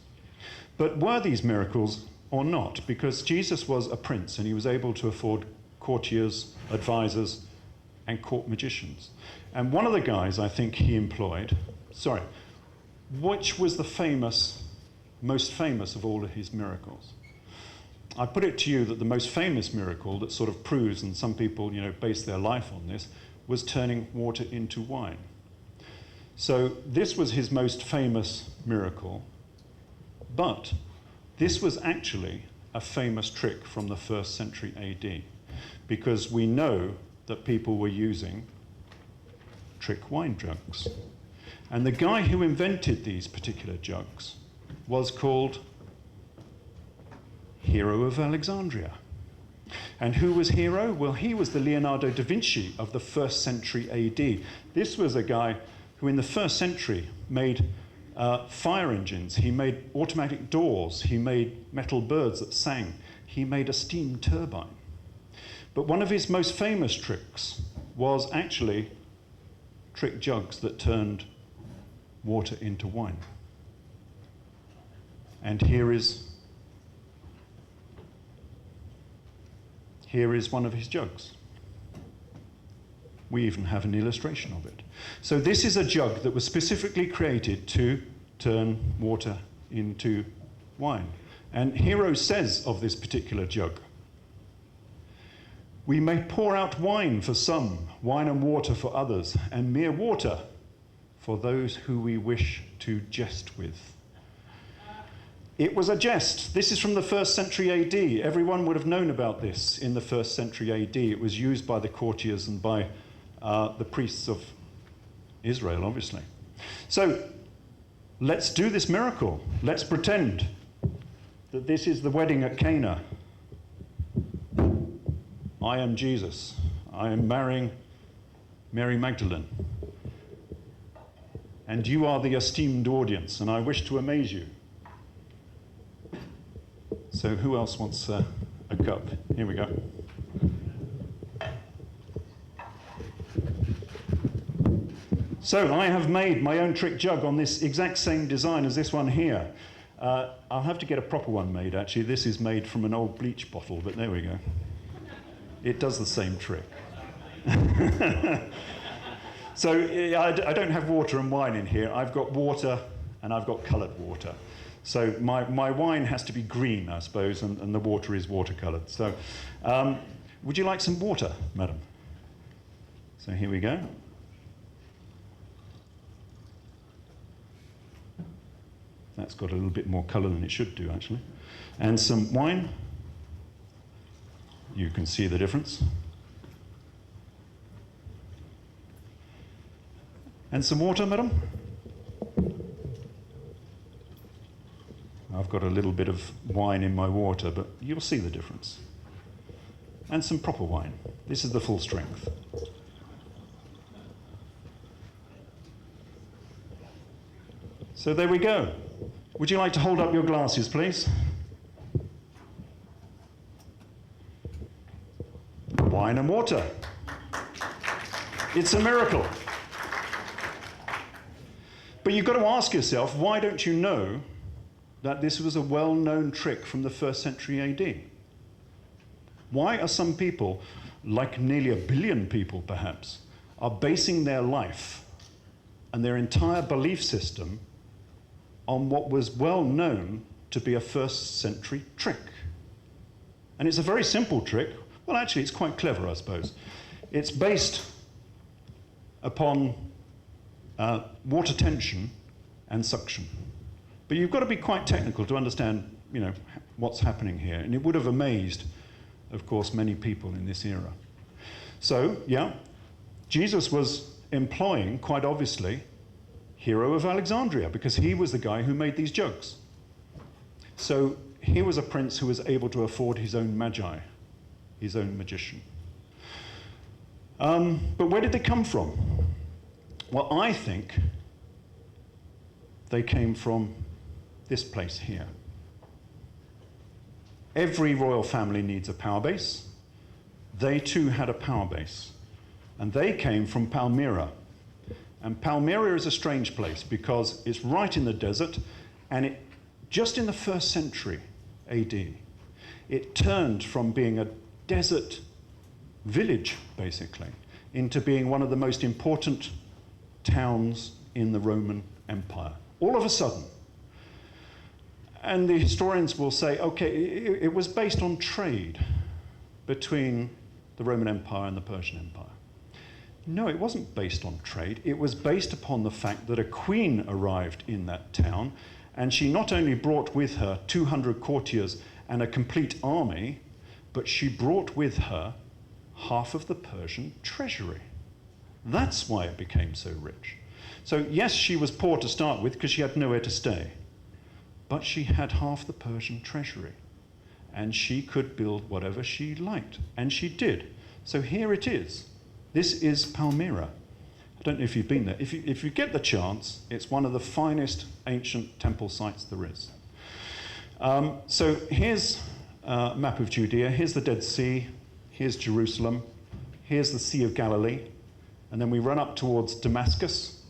S1: But were these miracles or not? Because Jesus was a prince and he was able to afford courtiers, advisors, and court magicians. And one of the guys I think he employed, which was the most famous of all of his miracles? I put it to you that the most famous miracle that sort of proves, and some people, base their life on this, was turning water into wine. So this was his most famous miracle, but this was actually a famous trick from the 1st century AD, because we know that people were using trick wine jugs. And the guy who invented these particular jugs was called Hero of Alexandria. And who was Hero? Well, he was the Leonardo da Vinci of the 1st century AD. This was a guy who in the 1st century made fire engines, he made automatic doors, he made metal birds that sang, he made a steam turbine. But one of his most famous tricks was actually trick jugs that turned water into wine. And here is one of his jugs. We even have an illustration of it. So this is a jug that was specifically created to turn water into wine. And Hero says of this particular jug, "We may pour out wine for some, wine and water for others, and mere water for those who we wish to jest with." It was a jest. This is from the 1st century AD. Everyone would have known about this in the 1st century AD. It was used by the courtiers and by the priests of Israel, obviously. So let's do this miracle. Let's pretend that this is the wedding at Cana. I am Jesus. I am marrying Mary Magdalene. And you are the esteemed audience, and I wish to amaze you. So who else wants a cup? Here we go. So I have made my own trick jug on this exact same design as this one here. I'll have to get a proper one made, actually. This is made from an old bleach bottle, but there we go. It does the same trick. So I don't have water and wine in here. I've got water and I've got coloured water. So my wine has to be green, I suppose, and the water is watercoloured. So would you like some water, madam? So here we go. That's got a little bit more colour than it should do, actually. And some wine. You can see the difference. And some water, madam? I've got a little bit of wine in my water, but you'll see the difference. And some proper wine. This is the full strength. So there we go. Would you like to hold up your glasses, please? Wine and water. It's a miracle. But you've got to ask yourself, why don't you know that this was a well-known trick from the 1st century AD? Why are some people, like nearly 1 billion people perhaps, are basing their life and their entire belief system on what was well known to be a 1st century trick? And it's a very simple trick. Well, actually, it's quite clever, I suppose. It's based upon water tension and suction. But you've got to be quite technical to understand, what's happening here. And it would have amazed, of course, many people in this era. So, yeah, Jesus was employing, quite obviously, Hero of Alexandria, because he was the guy who made these jugs. So he was a prince who was able to afford his own magi, his own magician. But where did they come from? Well, I think they came from this place here. Every royal family needs a power base. They too had a power base. And they came from Palmyra. And Palmyra is a strange place because it's right in the desert, and just in the 1st century AD, it turned from being a desert village, basically, into being one of the most important towns in the Roman Empire. All of a sudden. And the historians will say, okay, it was based on trade between the Roman Empire and the Persian Empire. No, it wasn't based on trade. It was based upon the fact that a queen arrived in that town, and she not only brought with her 200 courtiers and a complete army, but she brought with her half of the Persian treasury. That's why it became so rich. So yes, she was poor to start with because she had nowhere to stay, but she had half the Persian treasury, and she could build whatever she liked, and she did. So here it is. This is Palmyra. I don't know if you've been there. If you get the chance, it's one of the finest ancient temple sites there is. So here's a map of Judea. Here's the Dead Sea. here's Jerusalem, here's the Sea of Galilee, and then we run up towards Damascus,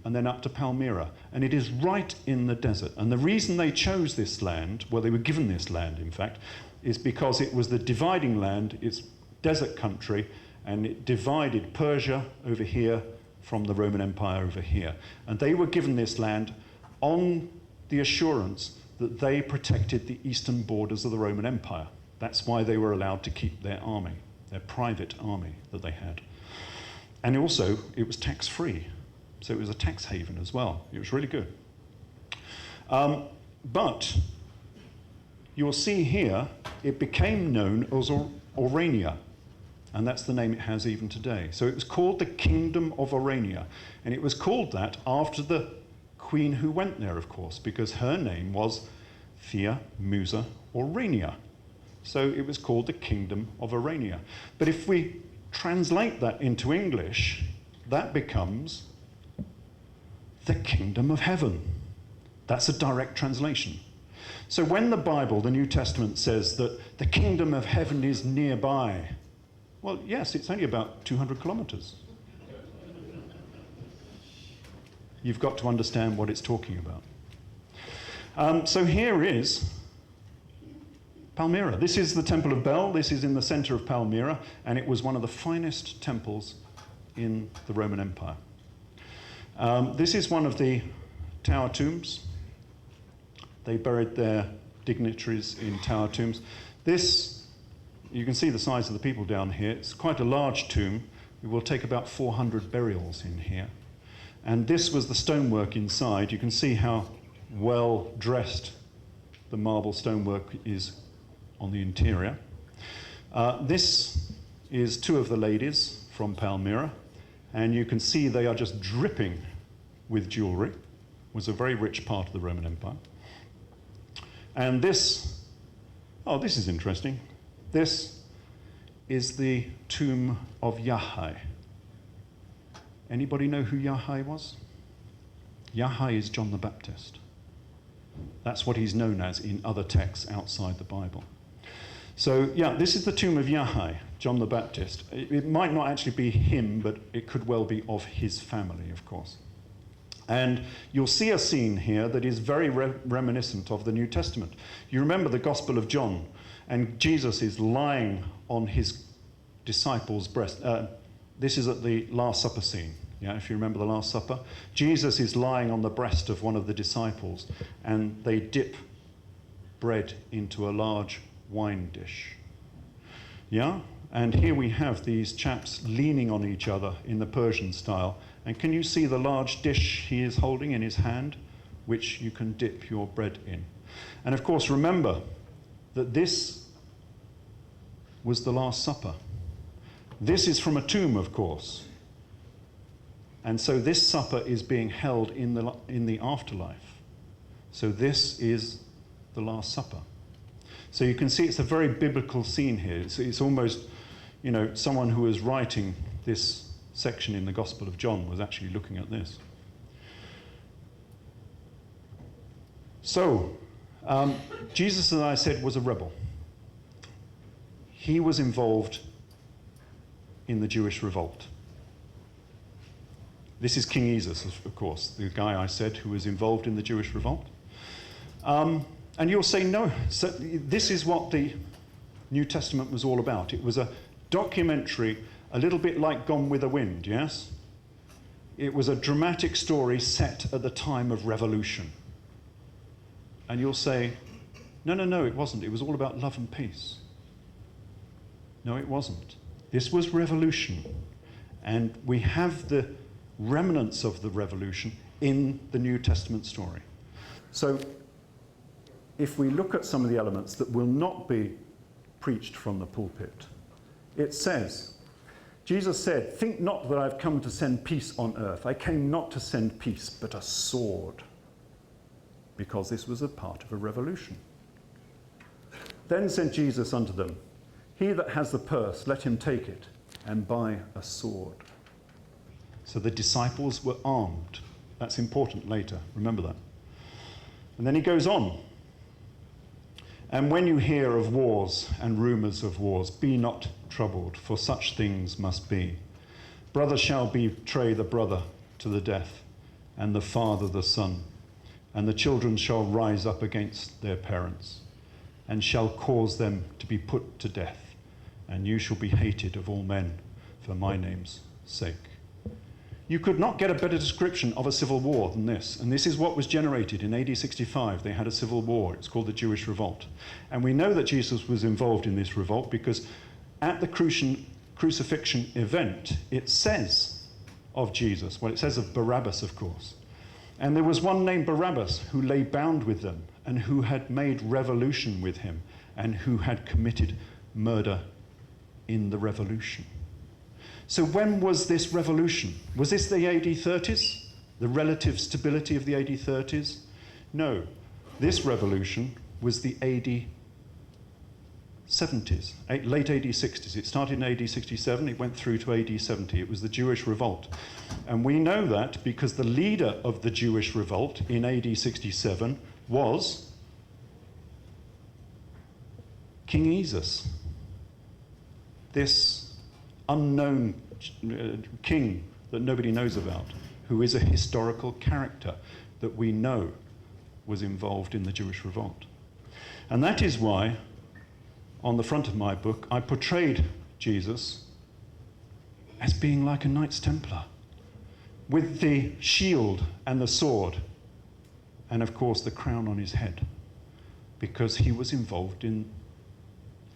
S1: and then up to Palmyra. And it is right in the desert. And the reason they chose this land, well, they were given this land, in fact, is because it was the dividing land. It's desert country, and it divided Persia over here from the Roman Empire over here. And they were given this land on the assurance that they protected the eastern borders of the Roman Empire. That's why they were allowed to keep their army, their private army that they had. And also, it was tax-free. So it was a tax haven as well. It was really good. But you'll see here, it became known as Aurania. And that's the name it has even today. So it was called the Kingdom of Aurania. And it was called that after the queen who went there, of course, because her name was Thea Musa Aurania. So it was called the Kingdom of Aurania. But if we translate that into English, that becomes the Kingdom of Heaven. That's a direct translation. So when the Bible, the New Testament, says that the Kingdom of Heaven is nearby, well, yes, it's only about 200 kilometers. You've got to understand what it's talking about. So here is Palmyra. This is the Temple of Bel. This is in the center of Palmyra, and it was one of the finest temples in the Roman Empire. This is one of the tower tombs. They buried their dignitaries in tower tombs. This, you can see the size of the people down here. It's quite a large tomb. It will take about 400 burials in here. And this was the stonework inside. You can see how well dressed the marble stonework is on the interior. This is two of the ladies from Palmyra. And you can see they are just dripping with jewelry. It was a very rich part of the Roman Empire. And this, oh, this is interesting. This is the tomb of Yahai. Anybody know who Yahai was? Yahai is John the Baptist. That's what he's known as in other texts outside the Bible. So, yeah, this is the tomb of Yahai, John the Baptist. It might not actually be him, but it could well be of his family, of course. And you'll see a scene here that is very reminiscent of the New Testament. You remember the Gospel of John, and Jesus is lying on his disciples' breast. This is at the Last Supper scene, yeah, if you remember the Last Supper. Jesus is lying on the breast of one of the disciples, and they dip bread into a large wine dish. Yeah? And here we have these chaps leaning on each other in the Persian style. And can you see the large dish he is holding in his hand, which you can dip your bread in? And of course, remember that this was the Last Supper. This is from a tomb, of course. And so this supper is being held in the afterlife. So this is the Last Supper. So you can see it's a very biblical scene here. It's almost, you know, someone who was writing this section in the Gospel of John was actually looking at this. So, Jesus, as I said, was a rebel. He was involved in the Jewish revolt. This is King Jesus, of course, the guy I said who was involved in the Jewish revolt. And you'll say, no, so this is what the New Testament was all about. It was a documentary, a little bit like Gone with the Wind, yes? It was a dramatic story set at the time of revolution. And you'll say, no, it wasn't. It was all about love and peace. No, it wasn't. This was revolution. And we have the remnants of the revolution in the New Testament story. So, if we look at some of the elements that will not be preached from the pulpit, it says, Jesus said, "Think not that I've come to send peace on earth. I came not to send peace, but a sword." Because this was a part of a revolution. Then said Jesus unto them, "He that has the purse, let him take it, and buy a sword." So the disciples were armed. That's important later, remember that. And then he goes on. And when you hear of wars and rumors of wars, be not troubled, for such things must be. Brother shall betray the brother to the death, and the father the son, and the children shall rise up against their parents, and shall cause them to be put to death, and you shall be hated of all men for my name's sake. You could not get a better description of a civil war than this, and this is what was generated in AD 65. They had a civil war. It's called the Jewish revolt. And we know that Jesus was involved in this revolt because at the crucifixion event, it says of Jesus, well, it says of Barabbas, of course. And there was one named Barabbas who lay bound with them and who had made revolution with him and who had committed murder in the revolution. So when was this revolution? Was this the AD 30s? The relative stability of the AD 30s? No. This revolution was the AD 70s, late AD 60s. It started in AD 67, it went through to AD 70. It was the Jewish revolt. And we know that because the leader of the Jewish revolt in AD 67 was King Jesus. This unknown king that nobody knows about, who is a historical character that we know was involved in the Jewish revolt. And that is why, on the front of my book, I portrayed Jesus as being like a Knights Templar, with the shield and the sword, and of course the crown on his head, because he was involved in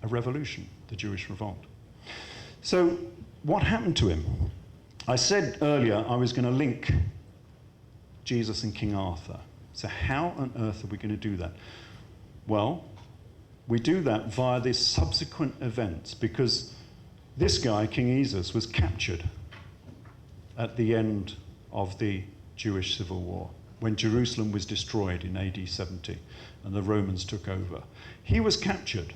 S1: a revolution, the Jewish revolt. So what happened to him? I said earlier I was going to link Jesus and King Arthur. So how on earth are we going to do that? Well, we do that via these subsequent events, because this guy, King Jesus, was captured at the end of the Jewish Civil War, when Jerusalem was destroyed in AD 70 and the Romans took over. He was captured.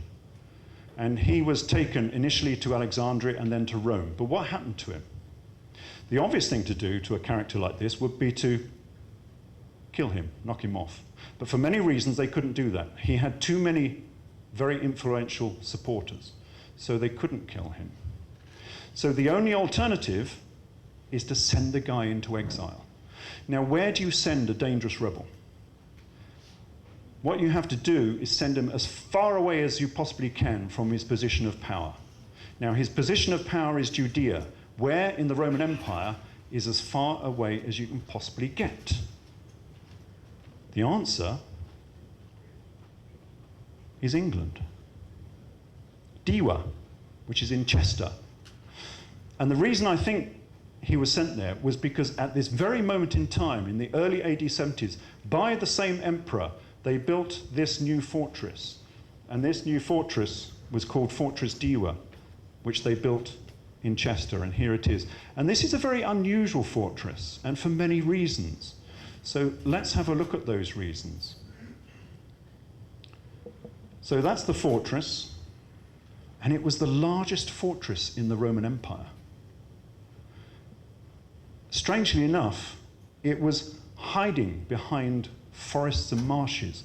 S1: And he was taken initially to Alexandria and then to Rome. But what happened to him? The obvious thing to do to a character like this would be to kill him, knock him off. But for many reasons, they couldn't do that. He had too many very influential supporters, so they couldn't kill him. So the only alternative is to send the guy into exile. Now, where do you send a dangerous rebel? What you have to do is send him as far away as you possibly can from his position of power. Now, his position of power is Judea, where in the Roman Empire is as far away as you can possibly get. The answer is England. Diwa, which is in Chester. And the reason I think he was sent there was because at this very moment in time, in the early AD 70s, by the same emperor, they built this new fortress. And this new fortress was called Fortress Diwa, which they built in Chester, and here it is. And this is a very unusual fortress, and for many reasons. So let's have a look at those reasons. So that's the fortress, and it was the largest fortress in the Roman Empire. Strangely enough, it was hiding behind forests and marshes.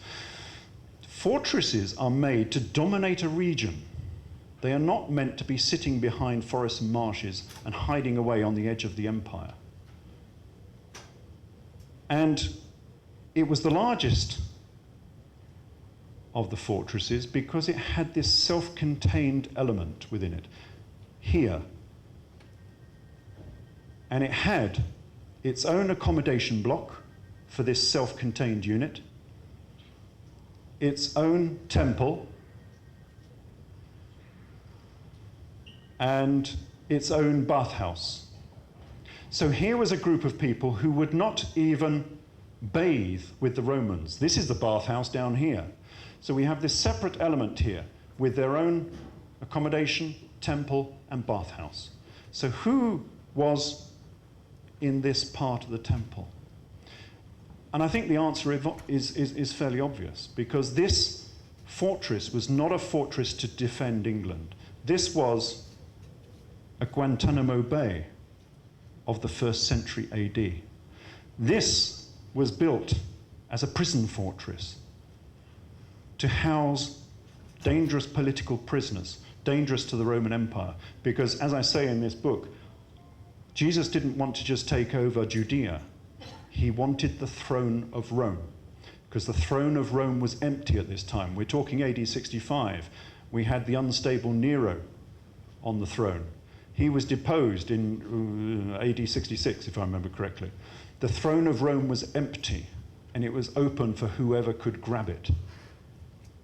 S1: Fortresses are made to dominate a region. They are not meant to be sitting behind forests and marshes and hiding away on the edge of the empire. And it was the largest of the fortresses because it had this self-contained element within it, here. And it had its own accommodation block for this self-contained unit, its own temple, and its own bathhouse. So here was a group of people who would not even bathe with the Romans. This is the bathhouse down here. So we have this separate element here with their own accommodation, temple, and bathhouse. So who was in this part of the temple? And I think the answer is fairly obvious, because this fortress was not a fortress to defend England. This was a Guantanamo Bay of the 1st century AD. This was built as a prison fortress to house dangerous political prisoners, dangerous to the Roman Empire. Because, as I say in this book, Jesus didn't want to just take over Judea. He wanted the throne of Rome, because the throne of Rome was empty at this time. We're talking AD 65. We had the unstable Nero on the throne. He was deposed in AD 66, if I remember correctly. The throne of Rome was empty, and it was open for whoever could grab it.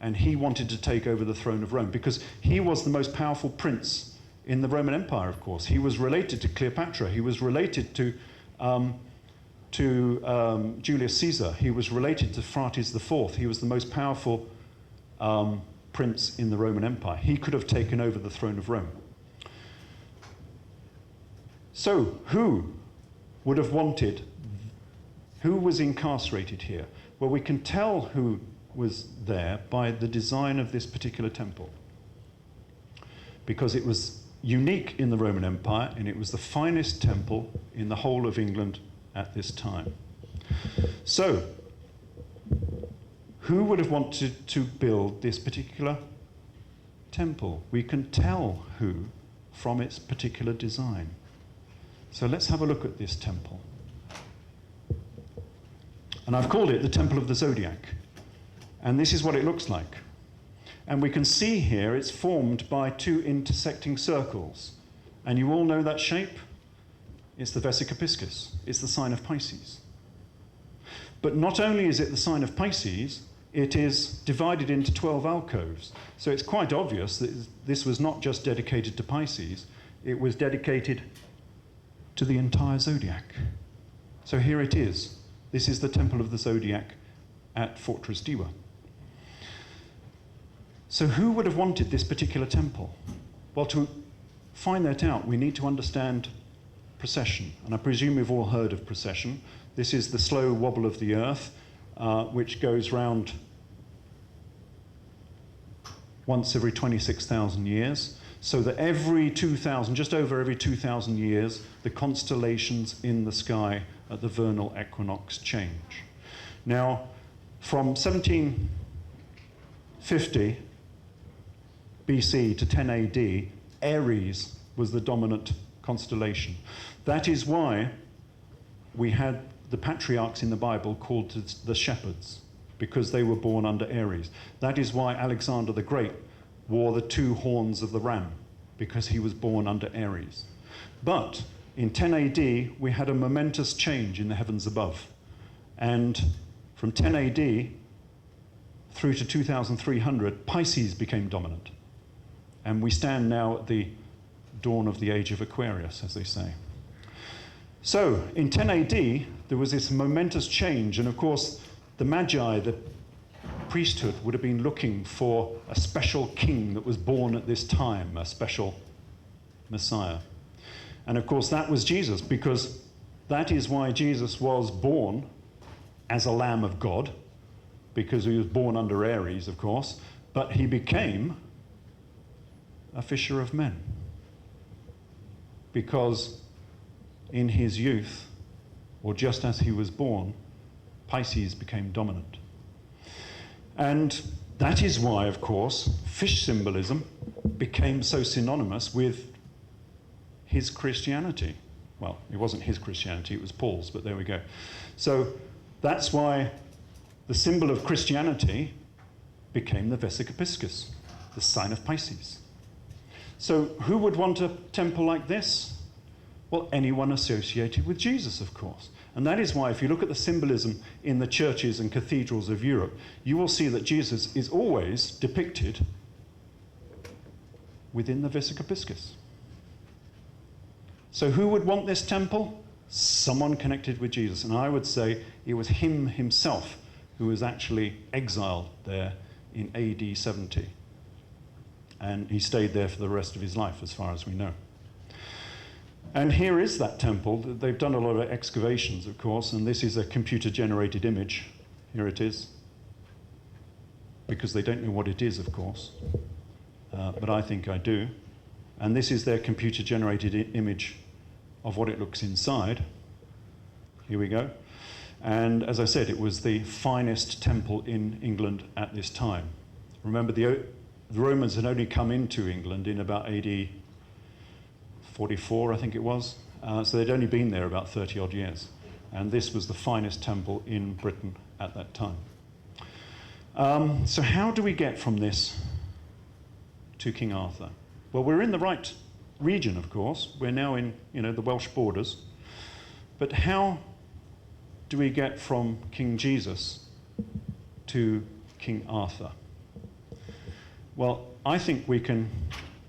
S1: And he wanted to take over the throne of Rome, because he was the most powerful prince in the Roman Empire, of course. He was related to Cleopatra. He was related to Julius Caesar. He was related to Phraates IV. He was the most powerful prince in the Roman Empire. He could have taken over the throne of Rome. So, who would have wanted, who was incarcerated here? Well, we can tell who was there by the design of this particular temple, because it was unique in the Roman Empire, and it was the finest temple in the whole of England at this time. So, who would have wanted to build this particular temple? We can tell who from its particular design. So let's have a look at this temple. And I've called it the Temple of the Zodiac. And this is what it looks like. And we can see here it's formed by two intersecting circles. And you all know that shape? It's the Vesica Piscis. It's the sign of Pisces. But not only is it the sign of Pisces, it is divided into 12 alcoves. So it's quite obvious that this was not just dedicated to Pisces, it was dedicated to the entire zodiac. So here it is. This is the Temple of the Zodiac at Fortress Diwa. So who would have wanted this particular temple? Well, to find that out, we need to understand procession. And I presume you've all heard of procession. This is the slow wobble of the earth, which goes round once every 26,000 years. So that every 2,000, just over every 2,000 years, the constellations in the sky at the vernal equinox change. Now, from 1750 BC to 10 AD, Aries was the dominant constellation. That is why we had the patriarchs in the Bible called the shepherds, because they were born under Aries. That is why Alexander the Great wore the two horns of the ram, because he was born under Aries. But in 10 AD, we had a momentous change in the heavens above. And from 10 AD through to 2300, Pisces became dominant. And we stand now at the dawn of the age of Aquarius, as they say. So in 10 AD, there was this momentous change. And of course, the Magi, the priesthood, would have been looking for a special king that was born at this time, a special Messiah. And of course, that was Jesus, because that is why Jesus was born as a Lamb of God, because he was born under Aries, of course, but he became a fisher of men, because in his youth, or just as he was born, Pisces became dominant. And that is why, of course, fish symbolism became so synonymous with his Christianity. Well, it wasn't his Christianity, it was Paul's, but there we go. So that's why the symbol of Christianity became the Vesica Piscis, the sign of Pisces. So who would want a temple like this? Well, anyone associated with Jesus, of course. And that is why, if you look at the symbolism in the churches and cathedrals of Europe, you will see that Jesus is always depicted within the Vesica Piscis. So who would want this temple? Someone connected with Jesus. And I would say it was him himself who was actually exiled there in AD 70. And he stayed there for the rest of his life, as far as we know. And here is that temple. They've done a lot of excavations, of course, and this is a computer-generated image. Here it is. Because they don't know what it is, of course. But I think I do. And this is their computer-generated image of what it looks inside. Here we go. And as I said, it was the finest temple in England at this time. Remember, the the Romans had only come into England in about AD 44, I think it was. So they'd only been there about 30 odd years. And this was the finest temple in Britain at that time. So how do we get from this to King Arthur? Well, we're in the right region, of course. We're now in, the Welsh borders. But how do we get from King Jesus to King Arthur? Well, I think we can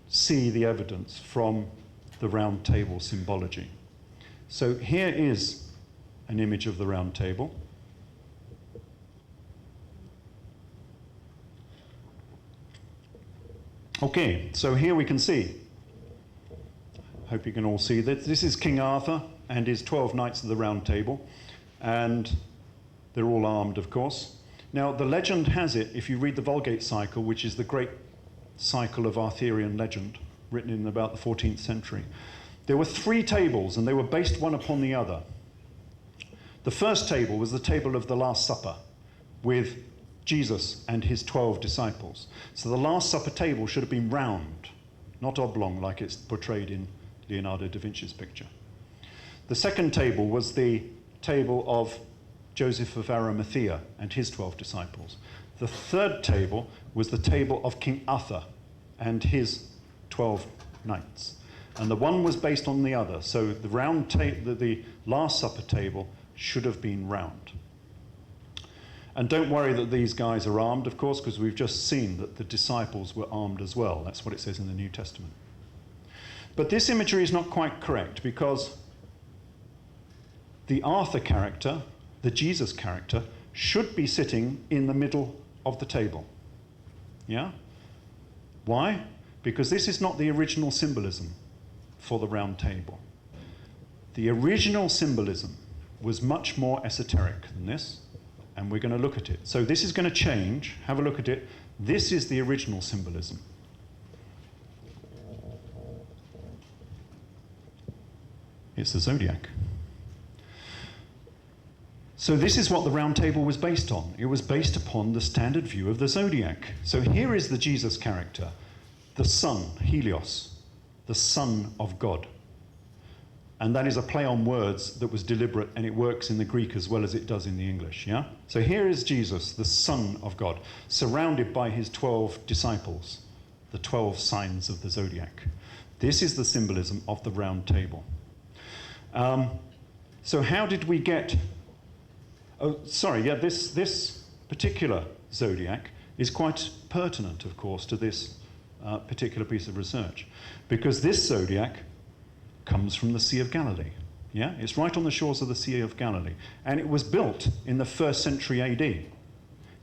S1: see the evidence from the round table symbology. So here is an image of the round table. Okay, so here we can see, hope you can all see that this is King Arthur and his 12 knights of the round table, and they're all armed, of course. Now, the legend has it, if you read the Vulgate cycle, which is the great cycle of Arthurian legend, written in about the 14th century, there were 3 tables, and they were based one upon the other. The first table was the table of the Last Supper, with Jesus and his 12 disciples. So the Last Supper table should have been round, not oblong like it's portrayed in Leonardo da Vinci's picture. The second table was the table of Joseph of Arimathea and his 12 disciples. The third table was the table of King Arthur and his 12 knights. And the one was based on the other. So the Last Supper table should have been round. And don't worry that these guys are armed, of course, because we've just seen that the disciples were armed as well. That's what it says in the New Testament. But this imagery is not quite correct, because the Arthur character, the Jesus character, should be sitting in the middle of the table. Yeah? Why? Because this is not the original symbolism for the round table. The original symbolism was much more esoteric than this, and we're going to look at it. So this is going to change. Have a look at it. This is the original symbolism. It's the zodiac. So this is what the round table was based on. It was based upon the standard view of the zodiac. So here is the Jesus character, the sun, Helios, the Son of God. And that is a play on words that was deliberate, and it works in the Greek as well as it does in the English, yeah? So here is Jesus, the Son of God, surrounded by his 12 disciples, the 12 signs of the zodiac. This is the symbolism of the round table. So how did we get... this particular zodiac is quite pertinent, of course, to this particular piece of research, because this zodiac comes from the Sea of Galilee. Yeah, it's right on the shores of the Sea of Galilee, and it was built in the 1st century AD.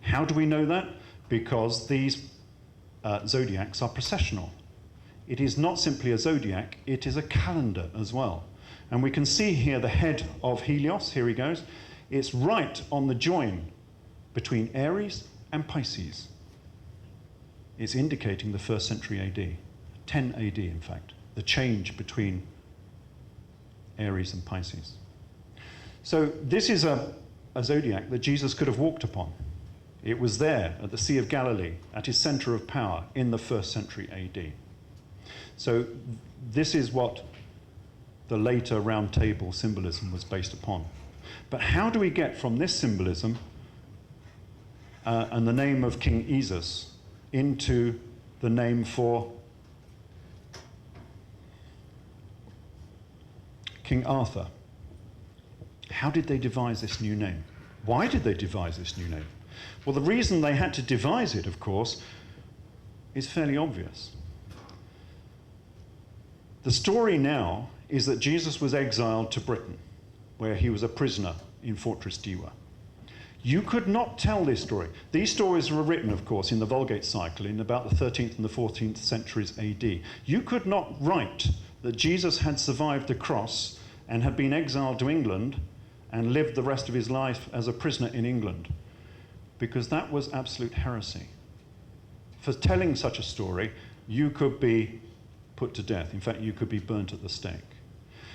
S1: How do we know that? Because these zodiacs are processional. It is not simply a zodiac, it is a calendar as well. And we can see here the head of Helios, here he goes. It's right on the join between Aries and Pisces. It's indicating the 1st century AD, 10 AD in fact, the change between Aries and Pisces. So this is a zodiac that Jesus could have walked upon. It was there at the Sea of Galilee, at his center of power in the 1st century AD. So this is what the later round table symbolism was based upon. But how do we get from this symbolism and the name of King Esus into the name for King Arthur? How did they devise this new name? Why did they devise this new name? Well, the reason they had to devise it, of course, is fairly obvious. The story now is that Jesus was exiled to Britain, where he was a prisoner in Fortress Diwa. You could not tell this story. These stories were written, of course, in the Vulgate cycle in about the 13th and the 14th centuries AD. You could not write that Jesus had survived the cross and had been exiled to England and lived the rest of his life as a prisoner in England, because that was absolute heresy. For telling such a story, you could be put to death. In fact, you could be burnt at the stake.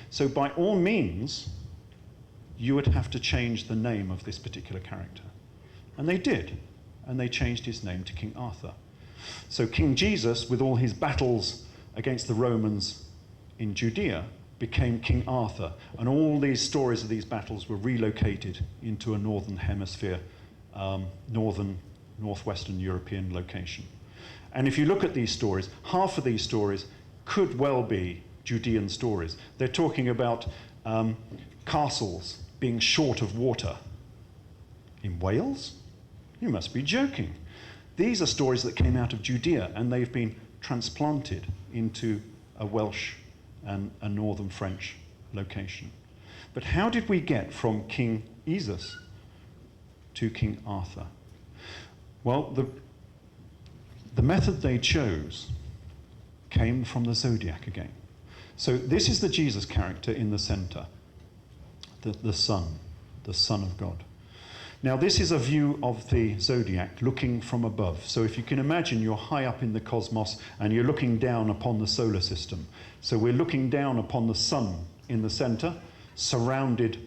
S1: So by all means, you would have to change the name of this particular character. And they did, and they changed his name to King Arthur. So King Jesus, with all his battles against the Romans in Judea, became King Arthur. And all these stories of these battles were relocated into a northern hemisphere, northwestern European location. And if you look at these stories, half of these stories could well be Judean stories. They're talking about castles being short of water. In Wales? You must be joking. These are stories that came out of Judea, and they've been transplanted into a Welsh and a northern French location. But how did we get from King Jesus to King Arthur? Well, the method they chose came from the zodiac again. So this is the Jesus character in the center, the Son of God. Now this is a view of the zodiac looking from above. So if you can imagine, you're high up in the cosmos and you're looking down upon the solar system. So we're looking down upon the sun in the center, surrounded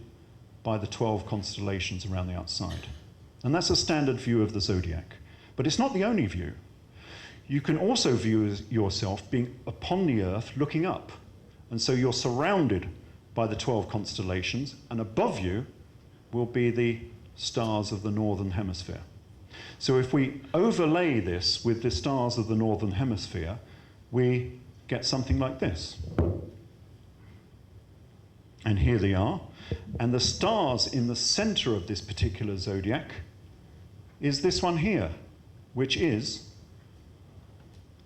S1: by the 12 constellations around the outside. And that's a standard view of the zodiac. But it's not the only view. You can also view yourself being upon the earth looking up. And so you're surrounded by the 12 constellations, and above you will be the stars of the northern hemisphere. So if we overlay this with the stars of the northern hemisphere, we get something like this. And here they are. And the stars in the center of this particular zodiac is this one here, which is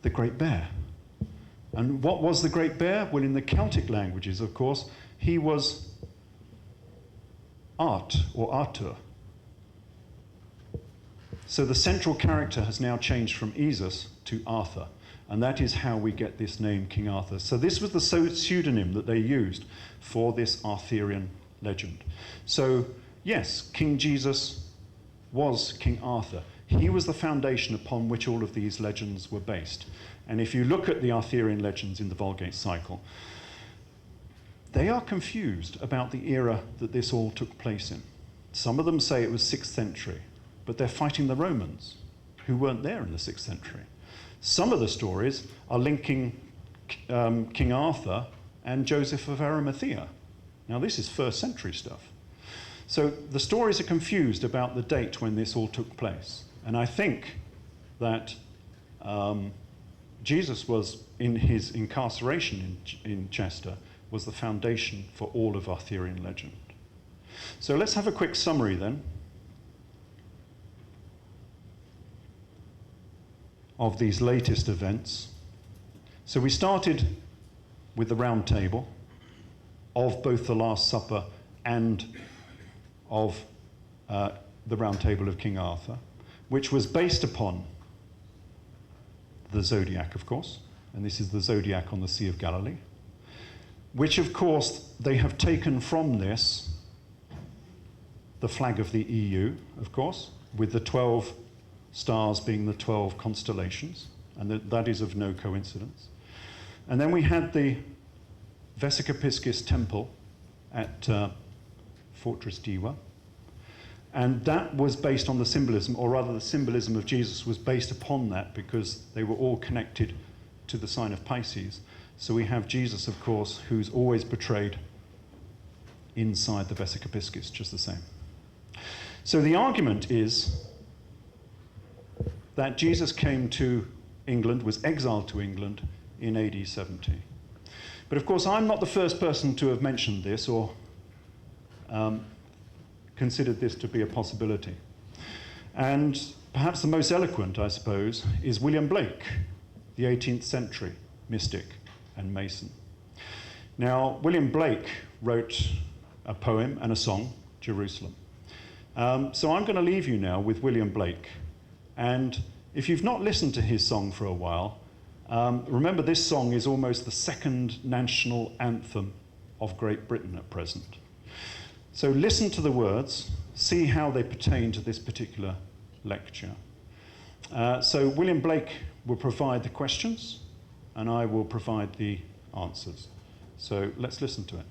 S1: the Great Bear. And what was the Great Bear? Well, in the Celtic languages, of course, he was Art or Arthur. So the central character has now changed from Jesus to Arthur, and that is how we get this name, King Arthur. So this was the pseudonym that they used for this Arthurian legend. So yes, King Jesus was King Arthur. He was the foundation upon which all of these legends were based. And if you look at the Arthurian legends in the Vulgate cycle, they are confused about the era that this all took place in. Some of them say it was 6th century, but they're fighting the Romans, who weren't there in the 6th century. Some of the stories are linking King Arthur and Joseph of Arimathea. Now this is 1st century stuff. So the stories are confused about the date when this all took place. And I think that Jesus was, in his incarceration in Chester, was the foundation for all of Arthurian legend. So let's have a quick summary then of these latest events. So we started with the Round Table of both the Last Supper and of the Round Table of King Arthur, which was based upon the zodiac, of course, and this is the zodiac on the Sea of Galilee, which, of course, they have taken from this the flag of the EU, of course, with the 12 stars being the 12 constellations, and that is of no coincidence. And then we had the Vesica Temple at Fortress Diwa, and that was based on the symbolism, or rather the symbolism of Jesus was based upon that, because they were all connected to the sign of Pisces. So we have Jesus, of course, who's always portrayed inside the Vesica Piscis, just the same. So the argument is that Jesus came to England, was exiled to England in AD 70. But of course, I'm not the first person to have mentioned this or considered this to be a possibility. And perhaps the most eloquent, I suppose, is William Blake, the 18th century mystic and Mason. Now, William Blake wrote a poem and a song, Jerusalem. So I'm going to leave you now with William Blake. And if you've not listened to his song for a while, remember this song is almost the second national anthem of Great Britain at present. So listen to the words, see how they pertain to this particular lecture. So William Blake will provide the questions, and I will provide the answers. So let's listen to it.